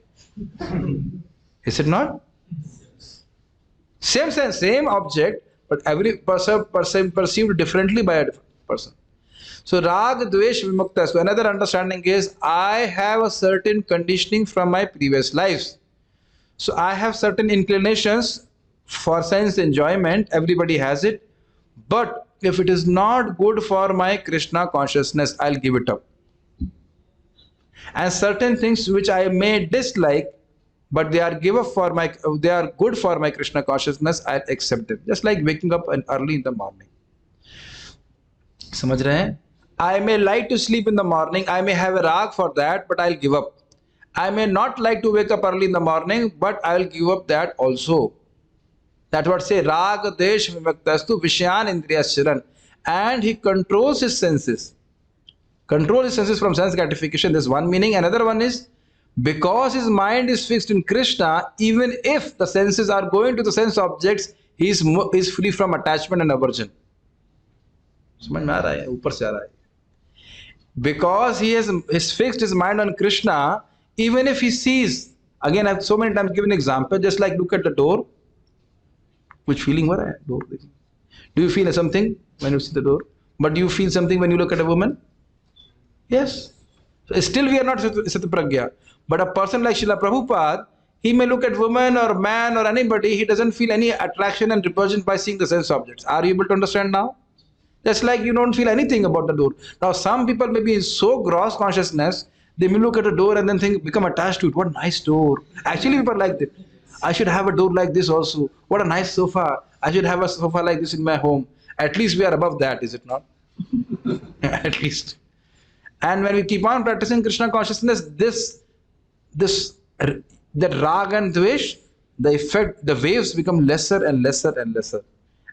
Is it not? Same sense, same object, but every person perceived differently by a person. So rag dvesh vimukta. So another understanding is, I have a certain conditioning from my previous lives. So I have certain inclinations for sense enjoyment. Everybody has it. But if it is not good for my Krishna consciousness, I'll give it up. And certain things which I may dislike, but they are good for my Krishna consciousness, I'll accept them. Just like waking up early in the morning. समझ रहे हैं? I may like to sleep in the morning, I may have a rag for that, but I'll give up. I may not like to wake up early in the morning, but I'll give up that also. That's what say rag desh vimuktastu vishayan indriyascharan. And he controls his senses. Control his senses from sense gratification. There's one meaning. Another one is, because his mind is fixed in Krishna, even if the senses are going to the sense objects, he is free from attachment and aversion. समझ में आ रहा है? ऊपर से आ रहा है. Because he has fixed his mind on Krishna, even if he sees, again I've so many times given an example, just like look at the door. Which feeling हो रहा है door? Do you feel something when you see the door? But do you feel something when you look at a woman? Yes. So still we are not Satapragya. But a person like Srila Prabhupada, he may look at woman or man or anybody, he doesn't feel any attraction and repulsion by seeing the sense objects. Are you able to understand now? Just like you don't feel anything about the door. Now some people may be in so gross consciousness, they may look at a door and then become attached to it. What a nice door. Actually people are like that. I should have a door like this also. What a nice sofa. I should have a sofa like this in my home. At least we are above that, is it not? At least. And when we keep on practicing Krishna consciousness, that rag and dvesh, the effect, the waves become lesser and lesser and lesser.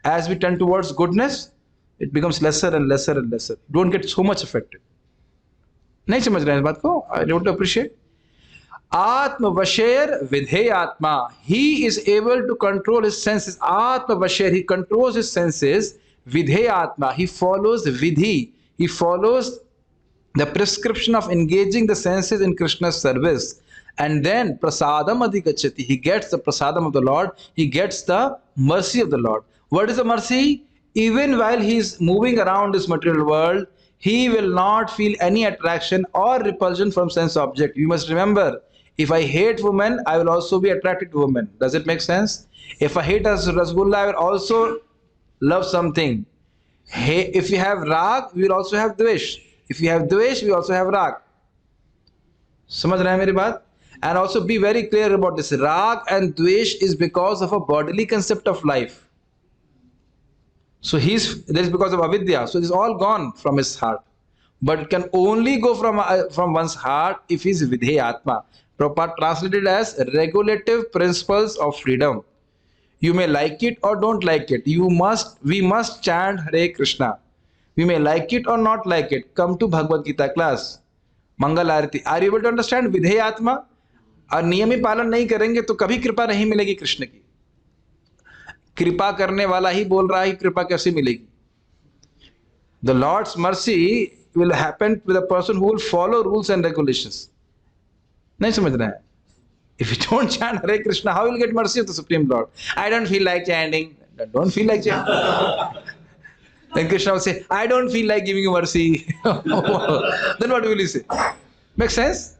As we tend towards goodness, it becomes lesser and lesser and lesser. Don't get so much affected. नहीं समझ रहे हैं इस बात को? I don't appreciate. Atma Vasher Vidhe Atma. He is able to control his senses. Atma Vasher, he controls his senses. Vidhe Atma, he follows Vidhi. He follows the prescription of engaging the senses in Krishna's service. And then Prasadam Adhikachati, he gets the Prasadam of the Lord. He gets the mercy of the Lord. What is the mercy? Even while he is moving around this material world, he will not feel any attraction or repulsion from sense object. You must remember, If I hate women, I will also be attracted to women. Does it make sense? If I hate rasgulla, I will also love something. Hey, if you have rag, we will also have dvesh. If you have dvesh, we also have rag. समझ रहे हैं मेरी बात? And also be very clear about this. Rag and dvesh is because of a bodily concept of life. So that is because of avidya. So it is all gone from his heart. But it can only go from one's heart if he is vidheyatma. Prabhupada translated as regulative principles of freedom. You may like it or don't like it. We must chant Hare Krishna. We may like it or not like it. Come to Bhagavad Gita class. Mangal Arati. Are you able to understand? Vidheyatma. और नियम ही पालन नहीं करेंगे तो कभी कृपा नहीं मिलेगी कृष्ण की. कृपा करने वाला ही बोल रहा है कृपा कैसे मिलेगी? The Lord's mercy will happen with a person who will follow rules and regulations. नहीं समझ रहे हैं? If you don't chant Hare Krishna, how will you get mercy of the Supreme Lord? I don't feel like chanting. Don't feel like chanting. Then Krishna will say, I don't feel like giving you mercy. Then what will you say? Make sense?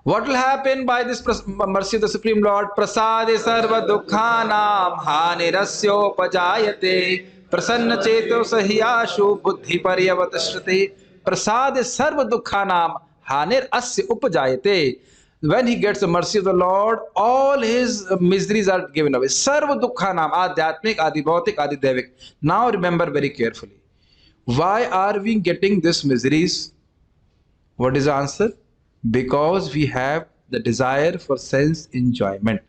What will happen by this mercy of the Supreme Lord? Prasade sarva dukkhanam hanirasyopajaayate prasanna cheto sahiyashu buddhi paryavatashate. Prasade sarva dukkhanam hanir asya upajayate. When he gets the mercy of the Lord, all his miseries are given away. Sarva dukkhanam, adhyatmik, adibhautik, adidevik. Now remember very carefully. Why are we getting these miseries? What is the answer? Because we have the desire for sense enjoyment.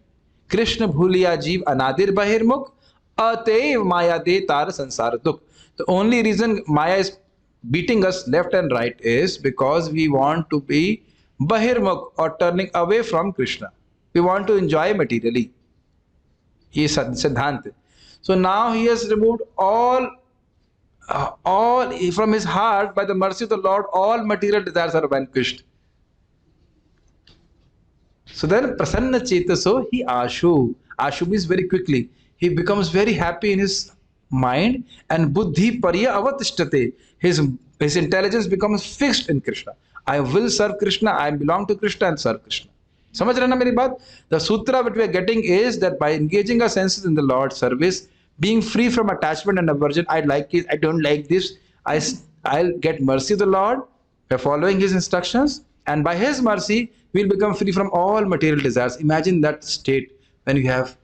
Krishna bhuliya jeev anadir bahirmukh atev maya de tar sansar dukh. The only reason Maya is beating us left and right is because we want to be bahirmukh or turning away from Krishna. We want to enjoy materially. He is Siddhanta. So now he has removed all from his heart by the mercy of the Lord. All material desires are vanquished. So then prasanna chetaso he ashu. Ashu means very quickly. He becomes very happy in his mind and buddhi parya avatishtate. His intelligence becomes fixed in Krishna. I will serve Krishna, I belong to Krishna and serve Krishna. समझ रहे ना मेरी बात? The sutra that we are getting is that by engaging our senses in the Lord's service, being free from attachment and aversion, I like it, I don't like this, I'll get mercy of the Lord by following his instructions, and by his mercy, we'll become free from all material desires. Imagine that state when you have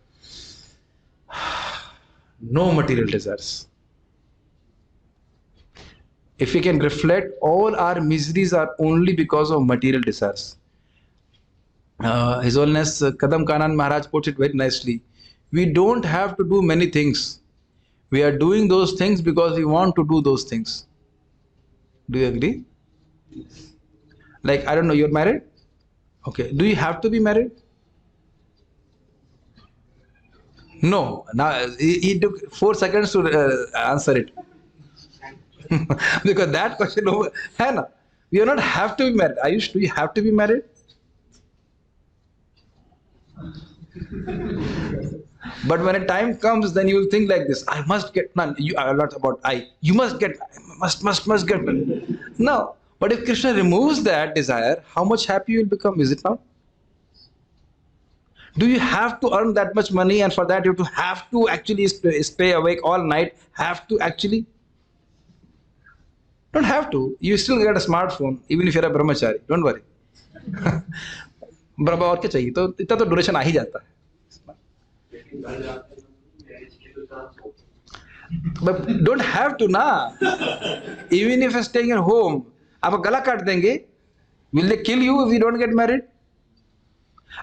no material desires. If we can reflect, all our miseries are only because of material desires. His Holiness Kadam Kanan Maharaj puts it very nicely. We don't have to do many things. We are doing those things because we want to do those things. Do you agree? Like, I don't know, you're married? Okay. Do you have to be married? No. Now, he took 4 seconds to answer it. Because that question, Hannah, you don't have to be married. Do you have to be married? But when a time comes, then you will think like this: I must get none. You are not about I. You must get. Must get none. No. But if Krishna removes that desire, how much happy you will become? Is it not? Do you have to earn that much money, and for that you have to actually stay awake all night? Have to actually? Don't have to. You still get a smartphone, even if you're a brahmachari. Don't worry. Brahma और क्या चाहिए? तो इतना तो duration आ ही जाता है. But don't have to na. Even if you're staying at home, आप गला काट देंगे. Will they kill you if you don't get married?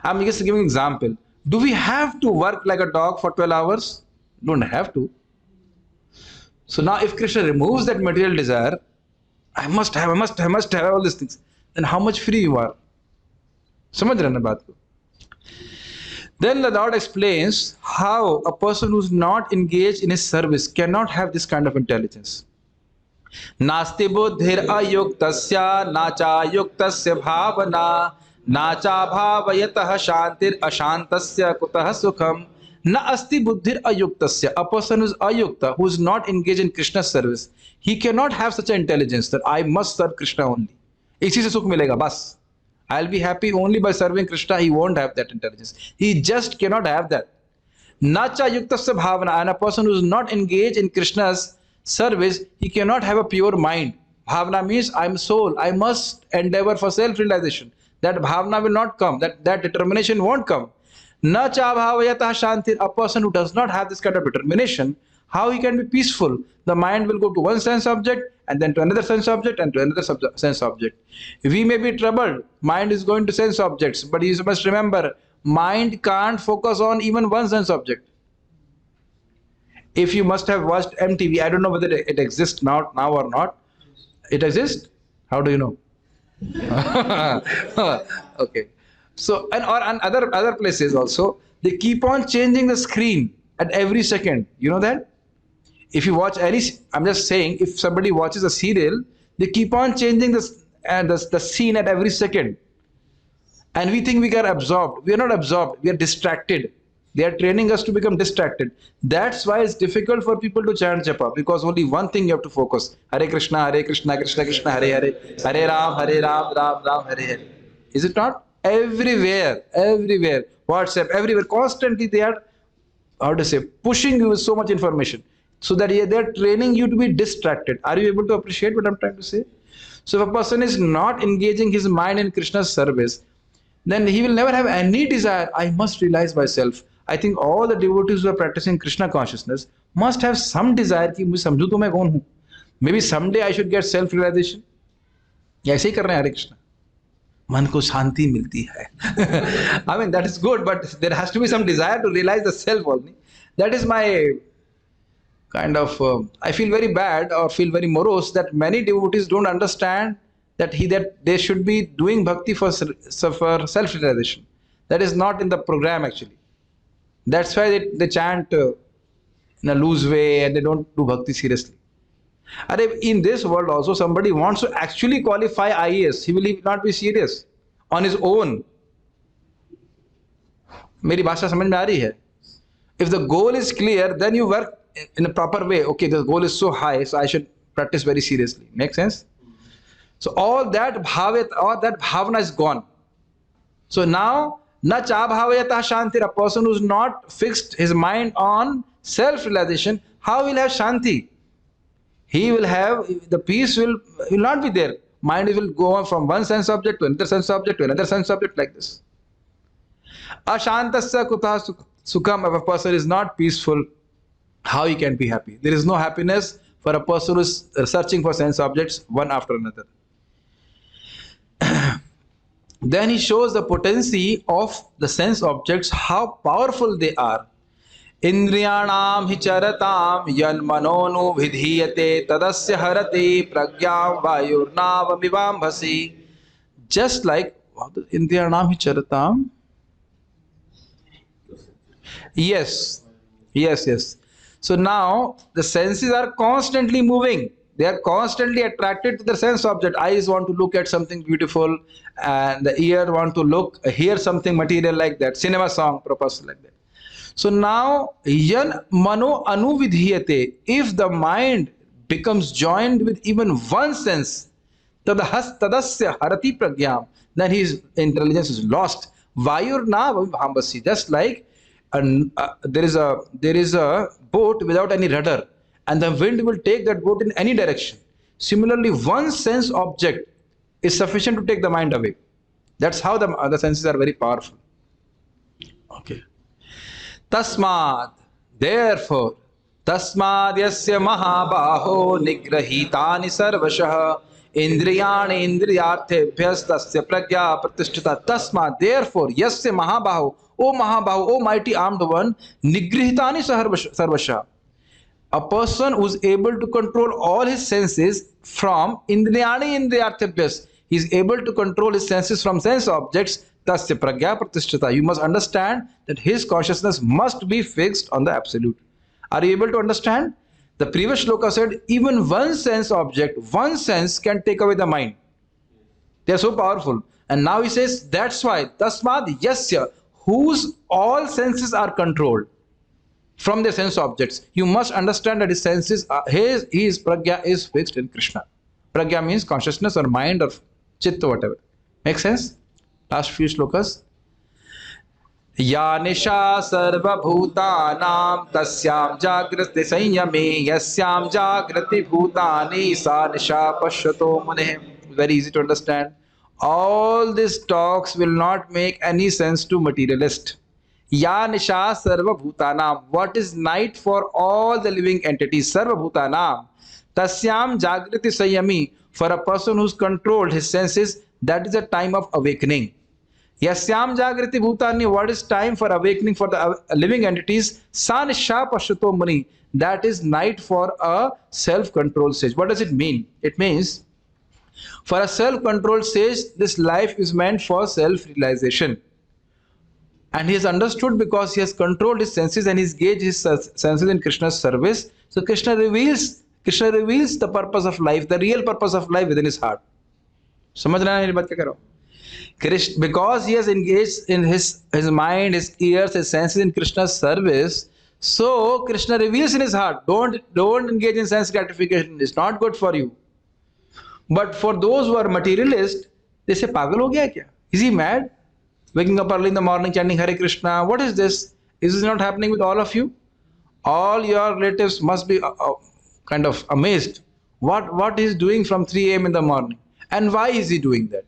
I'm just giving an example. Do we have to work like a dog for 12 hours? Don't have to. So now if Krishna removes that material desire, I must have all these things, then how much free you are? समझ रहे ना बात को? Then the Lord explains how a person who's not engaged in his service cannot have this kind of intelligence. नास्ति बुद्धिर अयुक्तस्य नाचा युक्तस्य भावना नाचा भावयतः शांतिर अशांतस्य कुतः सुखम न अस्ति बुद्धिर अयुक्तस्य. A person who's ayukta, who is not engaged in Krishna's service, he cannot have such an intelligence that I must serve Krishna only. इसी से सुख मिलेगा बस. I'll be happy only by serving Krishna. He won't have that intelligence. He just cannot have that. Nacha yuktasya bhavana, and a person who is not engaged in Krishna's service, he cannot have a pure mind. Bhavana means I'm soul. I must endeavor for self-realization. That bhavana will not come. That determination won't come. Nacha bhavayatah shanti. A person who does not have this kind of determination, how he can be peaceful? The mind will go to one sense object and then to another sense object and to another sense object. We may be troubled. Mind is going to sense objects, but you must remember, mind can't focus on even one sense object. If you must have watched MTV, I don't know whether it exists now or not. It exists? How do you know? Okay. So, and other places also, they keep on changing the screen at every second. You know that? If you watch any, I'm just saying, if somebody watches a serial, they keep on changing the scene at every second. And we think we are absorbed. We are not absorbed. We are distracted. They are training us to become distracted. That's why it's difficult for people to chant japa, because only one thing you have to focus. Hare Krishna, Krishna Krishna, Hare Hare, Hare Ram, Ram Ram, Hare Hare. Is it not? Everywhere. WhatsApp, everywhere. Constantly they are, pushing you with so much information. So that they are training you to be distracted. Are you able to appreciate what I'm trying to say? So if a person is not engaging his mind in Krishna's service, then he will never have any desire, I must realize myself. I think all the devotees who are practicing Krishna consciousness must have some desire कि मुझे समझूं तो मैं कौन हूं. Maybe someday I should get self-realization. ऐसे ही कर रहे हैं हरे कृष्णा. मन को शांति मिलती है. I mean, that is good, but there has to be some desire to realize the self only. That is my kind of, I feel very bad or feel very morose that many devotees don't understand that they should be doing bhakti for self-realization. That is not in the program actually. That's why they chant in a loose way and they don't do bhakti seriously. In this world also, somebody wants to actually qualify IAS, he will not be serious on his own. मेरी भाषा समझ में आ रही है? If the goal is clear, then you work in a proper way. Okay, the goal is so high, so I should practice very seriously. Make sense? So all that bhavana is gone. So now, na cha bhavayatah shanti, a person who's not fixed his mind on self-realization, how will have shanti? He will have, the peace will not be there. Mind will go on from one sense object to another sense object to another sense object like this. Ashantasya kutah sukham, if a person is not peaceful, how he can be happy? There is no happiness for a person who is searching for sense objects one after another. Then he shows the potency of the sense objects, how powerful they are. Indriyanam hi charatam yan manonu vidhiyate tadasya harati pragyam vayurnavam vivambhasi. Just like Indriyanam hi charatam. Yes. So now the senses are constantly moving. They are constantly attracted to the sense object. Eyes want to look at something beautiful, and the ear want to hear something material like that, cinema song, proposal like that. So now, yan mano anuvidhiyate, if the mind becomes joined with even one sense, tadasya harati pragyam, then his intelligence is lost. Vayurna vambasi, just like there is a boat without any rudder, and the wind will take that boat in any direction. Similarly, one sense object is sufficient to take the mind away. That's how the other senses are very powerful. Okay. Tasmad, therefore, tasmad yasya mahabaho nigrahitani sarvashah indriyani indriyarthebhyas tasya pragya pratishtita. Tasmad, therefore, yasya mahabaho, O mighty armed one, nigrihitani sarvashah. A person who is able to control all his senses from indriyani indriyarthebhyas, he is able to control his senses from sense objects. Tasya pragya pratishtita. You must understand that his consciousness must be fixed on the absolute. Are you able to understand? The previous shloka said even one sense object, one sense can take away the mind. They are so powerful. And now he says, that's why tasmad yasya, whose all senses are controlled from their sense objects. You must understand that his senses, his pragya is fixed in Krishna. Pragya means consciousness or mind or chitta, whatever. Make sense? Last few shlokas. या निशा सर्वभूतानां तस्यां जागृति संयमे यस्यां जागृति भूतानि सा निशा पश्यतो मुनिः. Very easy to understand. All these talks will not make any sense to materialist. या निशा सर्वभूतानां, what is night for all the living entities, सर्वभूतानां. तस्यां जागृति संयमी, for a person who's controlled his senses, that is a time of awakening. Yasyam Jagriti Bhutani, what is time for awakening for the living entities? Sa Nisha Pashyato Muni, that is night for a self-control stage. What does it mean? It means for a self-control stage, this life is meant for self-realization. And he has understood because he has controlled his senses and he's gauged his senses in Krishna's service. So Krishna reveals the purpose of life, the real purpose of life within his heart. समझ रहे हैं मेरी बात क्या कह रहा हूँ? Krishna, because he has engaged in his mind, his ears, his senses in Krishna's service, so Krishna reveals in his heart, don't engage in sense gratification, it's not good for you. But for those who are materialist, they say, pagal ho gaya kya? Is he mad? Waking up early in the morning chanting Hare Krishna, what is this? Is this not happening with all of you? All your relatives must be kind of amazed. What he is doing from 3 a.m. in the morning? And why is he doing that?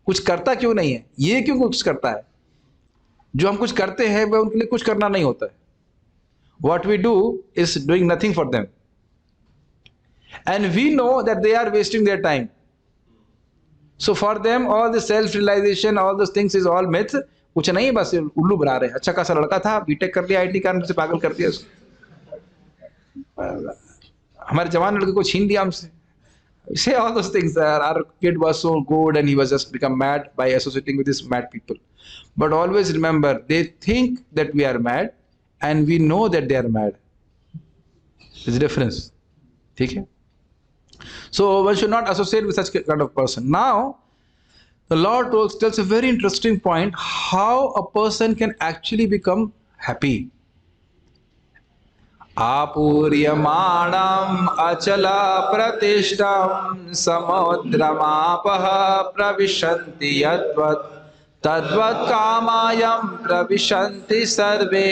कुछ करता क्यों नहीं है? ये क्यों कुछ करता है? जो हम कुछ करते हैं वह उनके लिए कुछ करना नहीं होता है. What we do is doing nothing for them, and we know that they are wasting their time. So for them all the self-realization, all those things is all myth. कुछ नहीं, बस उल्लू बना रहे हैं. अच्छा खासा लड़का था, बीटेक कर लिया, आईटी कारण से पागल कर दिया उसको. हमारे जवान लड़के को छीन दिया हमसे. Say all those things. Our kid was so good and he was just become mad by associating with these mad people. But always remember, they think that we are mad and we know that they are mad. There's a difference. Okay? So one should not associate with such kind of person. Now, the Lord tells a very interesting point, how a person can actually become happy. आपूर्यमाणम् अचला प्रतिष्ठं समुद्रमापः प्रविशन्ति यद्वत् तद्वत् कामायं प्रविशन्ति सर्वे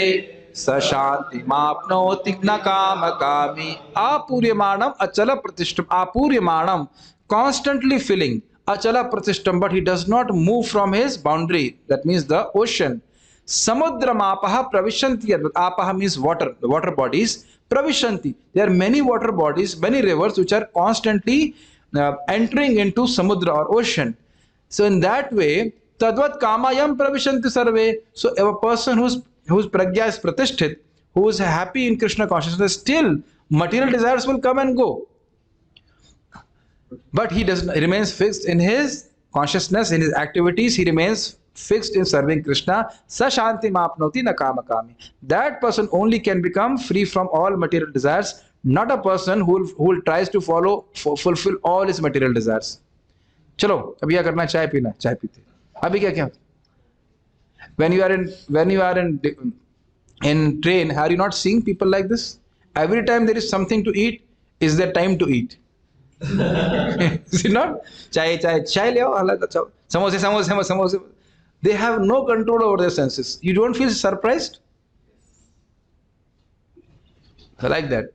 स शान्तिमाप्नोति न कामकामी. आपूर्यमाणम् अचला प्रतिष्ठं, आपूर्यमाणम्, constantly filling, achala pratistham, but he does not move from his boundary, that means the ocean. Samudramapaha pravishanti. Apaha means water, the water bodies. Pravishanti. There are many water bodies, many rivers which are constantly entering into samudra or ocean. So in that way, tadvat kamayam pravishanti sarve. So a person whose pragya is pratisthit, who is happy in Krishna consciousness, still material desires will come and go. But he remains fixed in his consciousness, in his activities. He remains fixed in serving Krishna. Sa shanti mapnoti na kama kami. That person only can become free from all material desires, not a person who tries to fulfill all his material desires. चलो अभी क्या करना है? चाय पीना. चाय पीते. अभी क्या क्या? When you are in train, are you not seeing people like this? Every time there is something to eat, is there time to eat? Is it not? Chai le aao, samosa. They have no control over their senses. You don't feel surprised? Like that.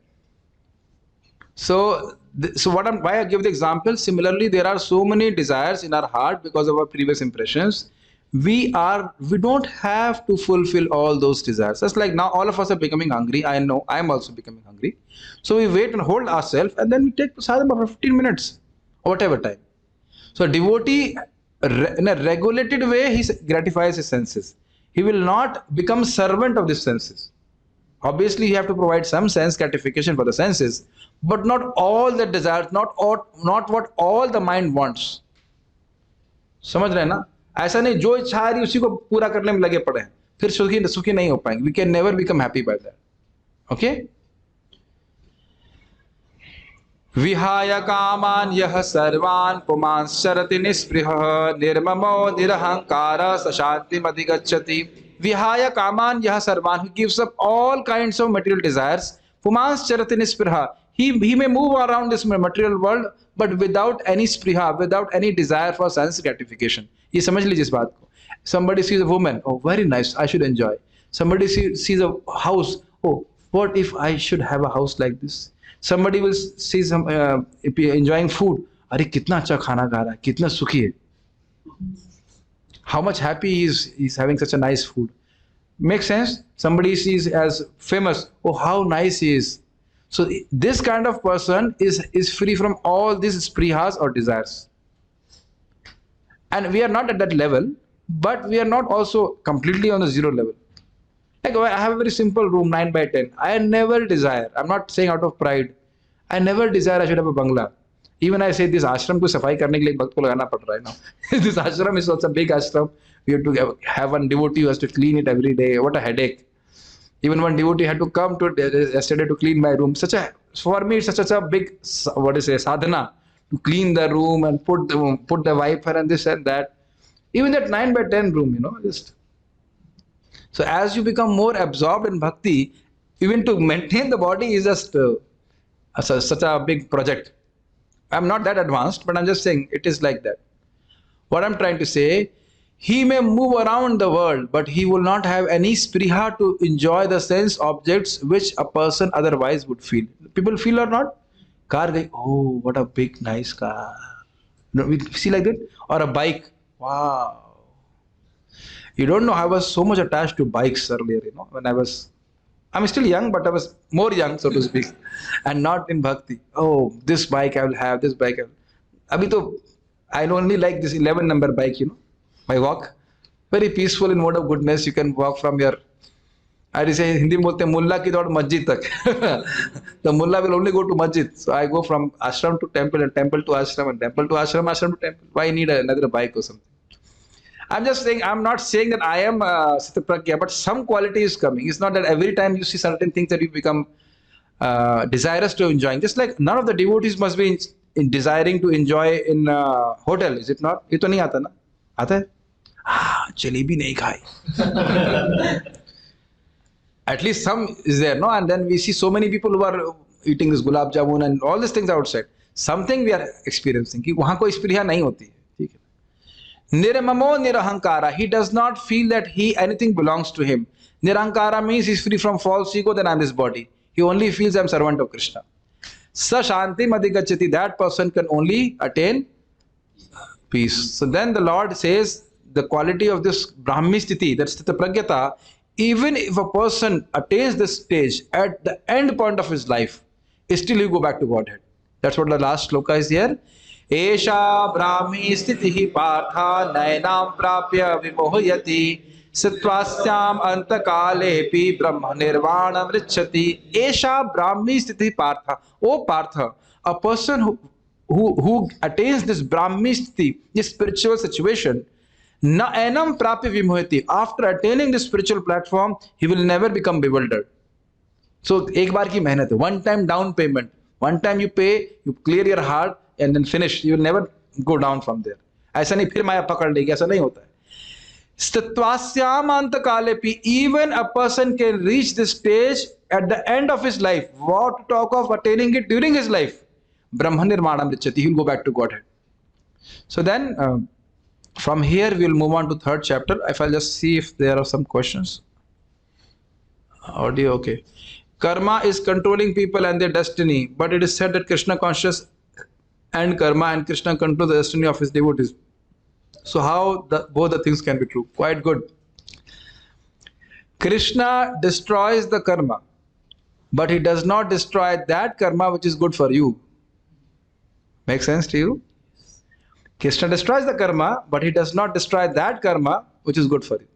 So why I give the example? Similarly, there are so many desires in our heart because of our previous impressions. We don't have to fulfill all those desires. Just like now, all of us are becoming hungry. I know I am also becoming hungry. So we wait and hold ourselves, and then we take prasadam for 15 minutes or whatever time. So a devotee, in a regulated way, he gratifies his senses. He will not become servant of the senses. Obviously, you have to provide some sense gratification for the senses, but not all the desires, not what all the mind wants. समझ रहे हैं ना? ऐसा नहीं जो इच्छा आ रही उसी को पूरा करने में लगे पड़े हैं, फिर सुखी नहीं हो पाएंगे. We can never become happy by that. Okay? विहाय कामान यह सर्वान् पुमांश्चरति निस्पृहः निर्ममो निरहंकारः स शान्तिम् अधिगच्छति. विहाय कामान यह सर्वान्, who gives up all kinds of material desires, पुमांश्चरति निस्पृहः, he may move around this material world, but without any spriha, without any desire for sense gratification. ये समझ लीजिए इस बात को. Somebody sees a woman, oh very nice, I should enjoy. Somebody sees a house, oh what if I should have a house like this. Somebody will see some enjoying food, अरे कितना अच्छा खाना खा रहा है, कितना सुखी है. How much happy he's having such a nice food. Makes sense? Somebody sees as famous, oh how nice he is. So this kind of person is free from all these sprihas or desires. And we are not at that level, but we are not also completely on the zero level. Like I have a very simple room, 9 by 10. I never desire, I'm not saying out of pride, I never desire I should have a bungalow. Even I say this ashram को सफाई करने के लिए भक्त को लगाना पड़ रहा है now. This ashram is also a big ashram. We have to have one devotee who has to clean it every day. What a headache. Even one devotee had to come to yesterday to clean my room. For me, it's such a big, sadhana to clean the room and put the wiper and this and that. Even that 9 by 10 room, just. So as you become more absorbed in bhakti, even to maintain the body is just such a big project. I'm not that advanced, but I'm just saying it is like that. What I'm trying to say, he may move around the world, but he will not have any spriha to enjoy the sense objects which a person otherwise would feel. People feel or not? Car guy, oh, what a big, nice car. We see like that? Or a bike, wow. You don't know, I was so much attached to bikes earlier, when I'm still young, but I was more young, so to speak, and not in bhakti. Oh, this bike I will have, this bike I will. Abhi to, I only like this 11 number bike, my walk. Very peaceful in mode of goodness. You can walk from your, I say, Hindi bolte mulla ki dod masjid tak. The mullah will only go to masjid. So I go from ashram to temple and temple to ashram and temple to ashram, ashram to temple. Why need another bike or something? I'm just saying, I'm not saying that I am Sthitapragya, but some quality is coming. It's not that every time you see certain things that you become desirous to enjoying. Just like none of the devotees must be in desiring to enjoy in hotel, is it not? Ye to nahi aata na? Aata hai? Jalebi nahi khai. At least some is there, no? And then we see so many people who are eating this gulab jamun and all these things outside. Something we are experiencing. Ki wahan koi spriha nahi hoti hai. Niramamo nirahankara. He does not feel that anything belongs to him. Nirahankara means he's free from false ego, that I'm this body. He only feels I'm servant of Krishna. Sa shanti madhigacchati. That person can only attain peace. So then the Lord says the quality of this Brahmi sthiti, that's Sthita Pragyata, even if a person attains this stage at the end point of his life, still he go back to Godhead. That's what the last shloka is here. Esha Brahmi sthitihi partha nayanam prapya vimohyati sitvasyam antakalepi brahma nirvanam richati. Esha Brahmi sthitihi partha. Oh Partha, a person who attains this Brahmi sthiti, this spiritual situation, nayanam prapya vimohyati. After attaining this spiritual platform, he will never become bewildered. So ek baar ki mehnat hai, one time down payment. One time you pay, you clear your heart, and then finish. You will never go down from there. ऐसा नहीं फिर माया पकड़ लेगी, ऐसा नहीं होता है. Stitvasyam antakalepi. Even a person can reach this stage at the end of his life. What to talk of attaining it during his life? Brahma nirmanam richati. He will go back to Godhead. So then, from here we will move on to third chapter. If I'll just see if there are some questions. Audio, okay. Karma is controlling people and their destiny, but it is said that Krishna conscious and karma and Krishna control the destiny of his devotees. So how both the things can be true? Quite good. Krishna destroys the karma, but he does not destroy that karma which is good for you. Make sense to you? Krishna destroys the karma, but he does not destroy that karma which is good for you.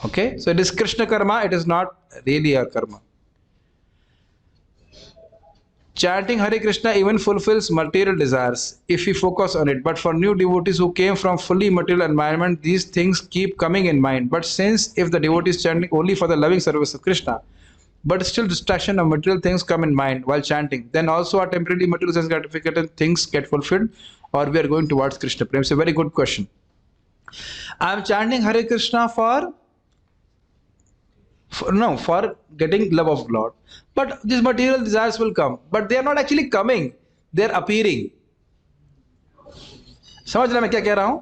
Okay? So it is Krishna karma, it is not really our karma. Chanting Hare Krishna even fulfills material desires if we focus on it. But for new devotees who came from fully material environment, these things keep coming in mind. But since if the devotee is chanting only for the loving service of Krishna, but still distraction of material things come in mind while chanting, then also our temporary material sense gratification things get fulfilled, or we are going towards Krishna Prem. It's a very good question. I am chanting Hare Krishna for for getting love of Lord. But these material desires will come, but they are not actually coming, they are appearing. समझ रहे मैं क्या कह रहा हूं?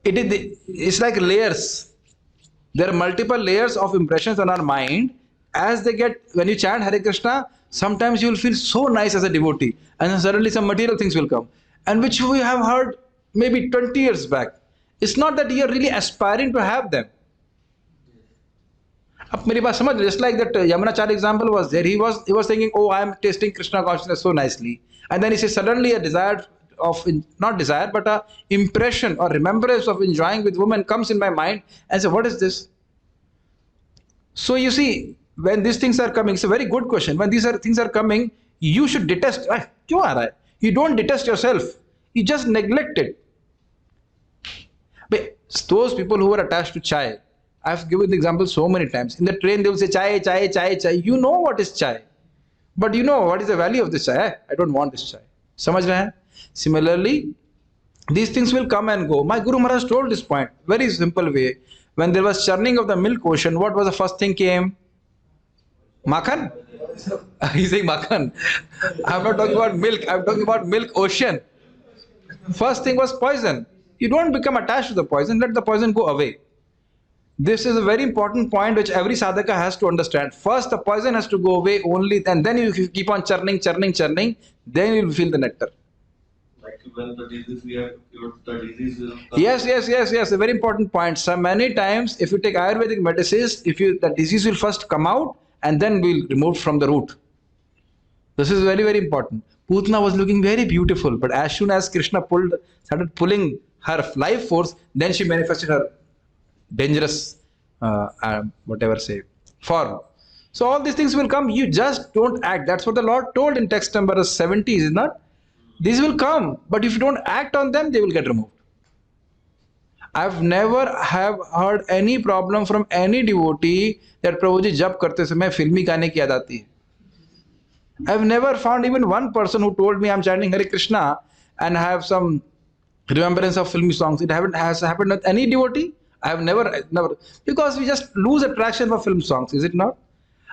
It's like layers. There are multiple layers of impressions on our mind. As they get, when you chant Hare Krishna, sometimes you will feel so nice as a devotee, and then suddenly some material things will come, and which we have heard maybe 20 years back. It's not that you are really aspiring to have them. अब मेरी बात समझ, just like that Yamunacharya example was there. He was thinking, oh, I am tasting Krishna consciousness so nicely, and then he says suddenly a desire of, not desire, but a impression or remembrance of enjoying with women comes in my mind, and say, what is this? So you see, when these things are coming, it's a very good question. When things are coming, you should detest. क्यों आ रहा है? You don't detest yourself. You just neglect it. But those people who are attached to chai, I've given the example so many times. In the train, they will say chai, chai, chai, chai. You know what is chai, but you know what is the value of this chai. I don't want this chai. समझ रहे हैं? Similarly, these things will come and go. My Guru Maharaj told this point very simple way. When there was churning of the milk ocean, what was the first thing came? Makhan? He's saying Makhan. I'm not talking about milk. I'm talking about milk ocean. First thing was poison. You don't become attached to the poison. Let the poison go away. This is a very important point which every sadhaka has to understand. First, the poison has to go away only, and then you keep on churning, then you will feel the nectar. Like when the disease we have to cure, the disease will come. Yes. A very important point. So many times, if you take Ayurvedic medicines, the disease will first come out and then will remove from the root. This is very, very important. Putna was looking very beautiful, but as soon as Krishna started pulling her life force, then she manifested her dangerous, form. So all these things will come. You just don't act. That's what the Lord told in text number 70, is it not? These will come, but if you don't act on them, they will get removed. I've never have heard any problem from any devotee that Prabhuji jab karte samay filmi gaane ki yaad aati hai. I've never found even one person who told me I'm chanting Hare Krishna and have some remembrance of filmy songs. It has happened with any devotee. I have never, because we just lose attraction for film songs, is it not?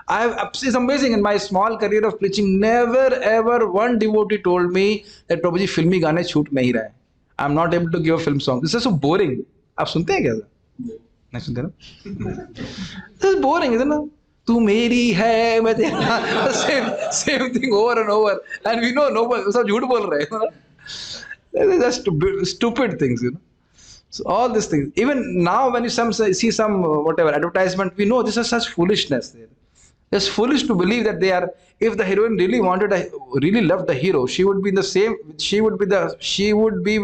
It's amazing, in my small career of preaching, never ever one devotee told me that Prabhuji filmy gaane shoot nahi rahe. I'm not able to give a film song. This is so boring. आप सुनते हैं क्या? नहीं सुनते ना? This is boring, isn't it? तू मेरी है मैं तेरा. Same thing over and over, and we know nobody, सब झूठ बोल रहे हैं. They're just stupid things, you know. So all these things, even now when you see some whatever advertisement, we know this is such foolishness. It's foolish to believe that they are. If the heroine really really loved the hero, she would be with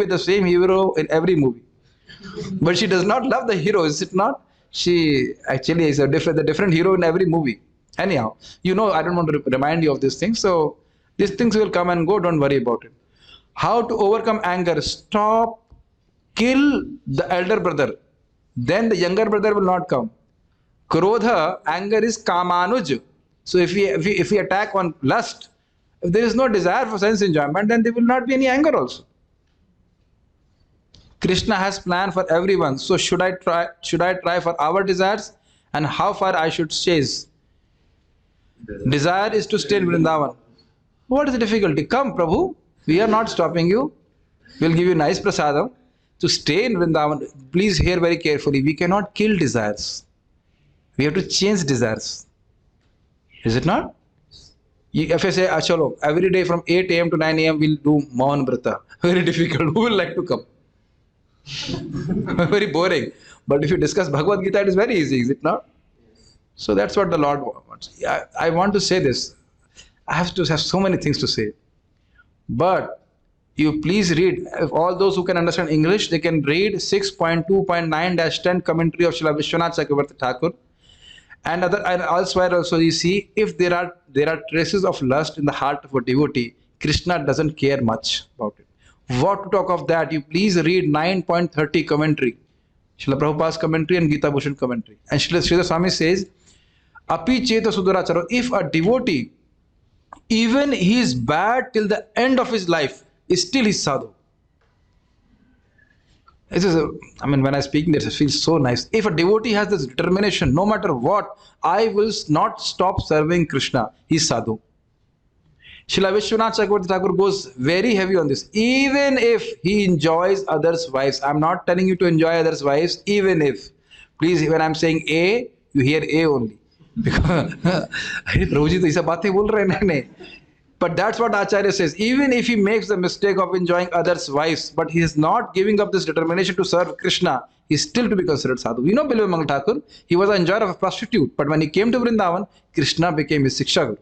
the same hero in every movie. But she does not love the hero, is it not? She actually is the different hero in every movie. Anyhow, you know, I don't want to remind you of these things. So these things will come and go. Don't worry about it. How to overcome anger? Stop. Kill the elder brother. Then the younger brother will not come. Krodha, anger, is kamanuj. So if we attack on lust, if there is no desire for sense enjoyment, then there will not be any anger also. Krishna has plan for everyone. So should I try for our desires, and how far I should chase? Desire is to stay in Vrindavan. What is the difficulty? Come, Prabhu. We are not stopping you. We'll give you nice prasadam. To stay in Vrindavan, please hear very carefully. We cannot kill desires. We have to change desires. Is it not? If I say, chalo, every day from 8 a.m. to 9 a.m. we'll do Mahan Vrata. Very difficult. Who will like to come? Very boring. But if you discuss Bhagavad Gita, it is very easy, is it not? So that's what the Lord wants. I want to say this. I have so many things to say. But you please read, if all those who can understand English, they can read 6.2.9-10 commentary of Srila Vishwanath Chakravarti Thakur. And elsewhere also you see, if there are traces of lust in the heart of a devotee, Krishna doesn't care much about it. What to talk of that? You please read 9.30 commentary, Srila Prabhupada's commentary and Gita Bhushan commentary. And Srila Swami says, Api Cheta Suduracharo, if a devotee, even he is bad till the end of his life, is still his sadhu. This is, when I speak this, it feels so nice. If a devotee has this determination, no matter what, I will not stop serving Krishna, he's sadhu. Srila Vishwanath Chakravarti Thakur goes very heavy on this. Even if he enjoys others' wives, I'm not telling you to enjoy others' wives, even if. Please, when I'm saying A, you hear A only. Because, Prabhuji to aisa baatein bol rahe hain. But that's what Acharya says. Even if he makes the mistake of enjoying others' wives, but he is not giving up this determination to serve Krishna, he is still to be considered sadhu. You know Bilva Mangal Thakur, he was an enjoyer of a prostitute, but when he came to Vrindavan, Krishna became his Siksha Guru.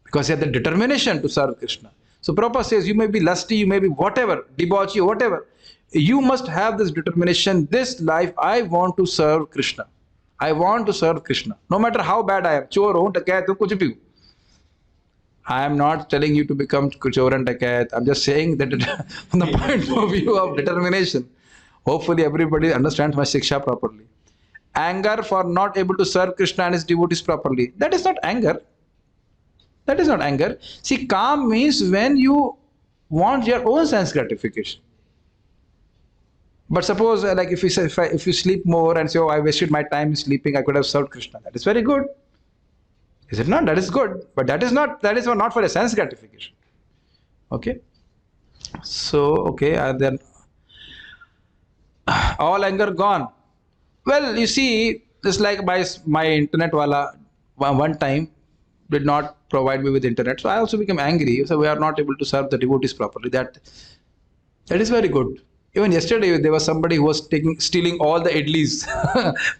Because he had the determination to serve Krishna. So Prabhupada says, you may be lusty, you may be whatever, debauchee, whatever. You must have this determination, this life, I want to serve Krishna. I want to serve Krishna. No matter how bad I am, chor ho, dakat ho, kuch bhi ho. I am not telling you to become chor and dakat. I'm just saying that from the point of view of determination. Hopefully everybody understands my Siksha properly. Anger for not able to serve Krishna and his devotees properly. That is not anger. That is not anger. See, calm means when you want your own sense gratification. But suppose, like if you sleep more and say, oh, I wasted my time sleeping, I could have served Krishna. That is very good. Is it not? That is good. But that is not for a sense gratification. Okay? So, okay, and then all anger gone. Well, you see, just like my internet wala one time did not provide me with internet. So I also became angry. So we are not able to serve the devotees properly. That is very good. Even yesterday there was somebody who was stealing all the idlis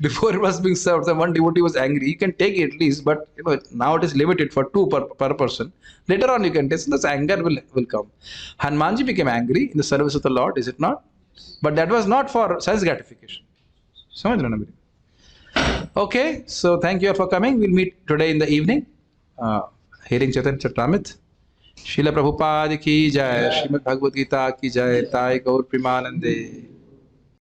before it was being served. So one devotee was angry. You can take idlis, but now it is limited for 2 per person. Later on you can taste. This anger will come. Hanumanji became angry in the service of the Lord, is it not? But that was not for sense gratification. Okay, so thank you all for coming. We'll meet today in the evening. Hearing Chaitanya Charitamrita. Srila Prabhupada ki jai, Srimad Bhagavad Gita ki jai, Tai Gaur Premanande.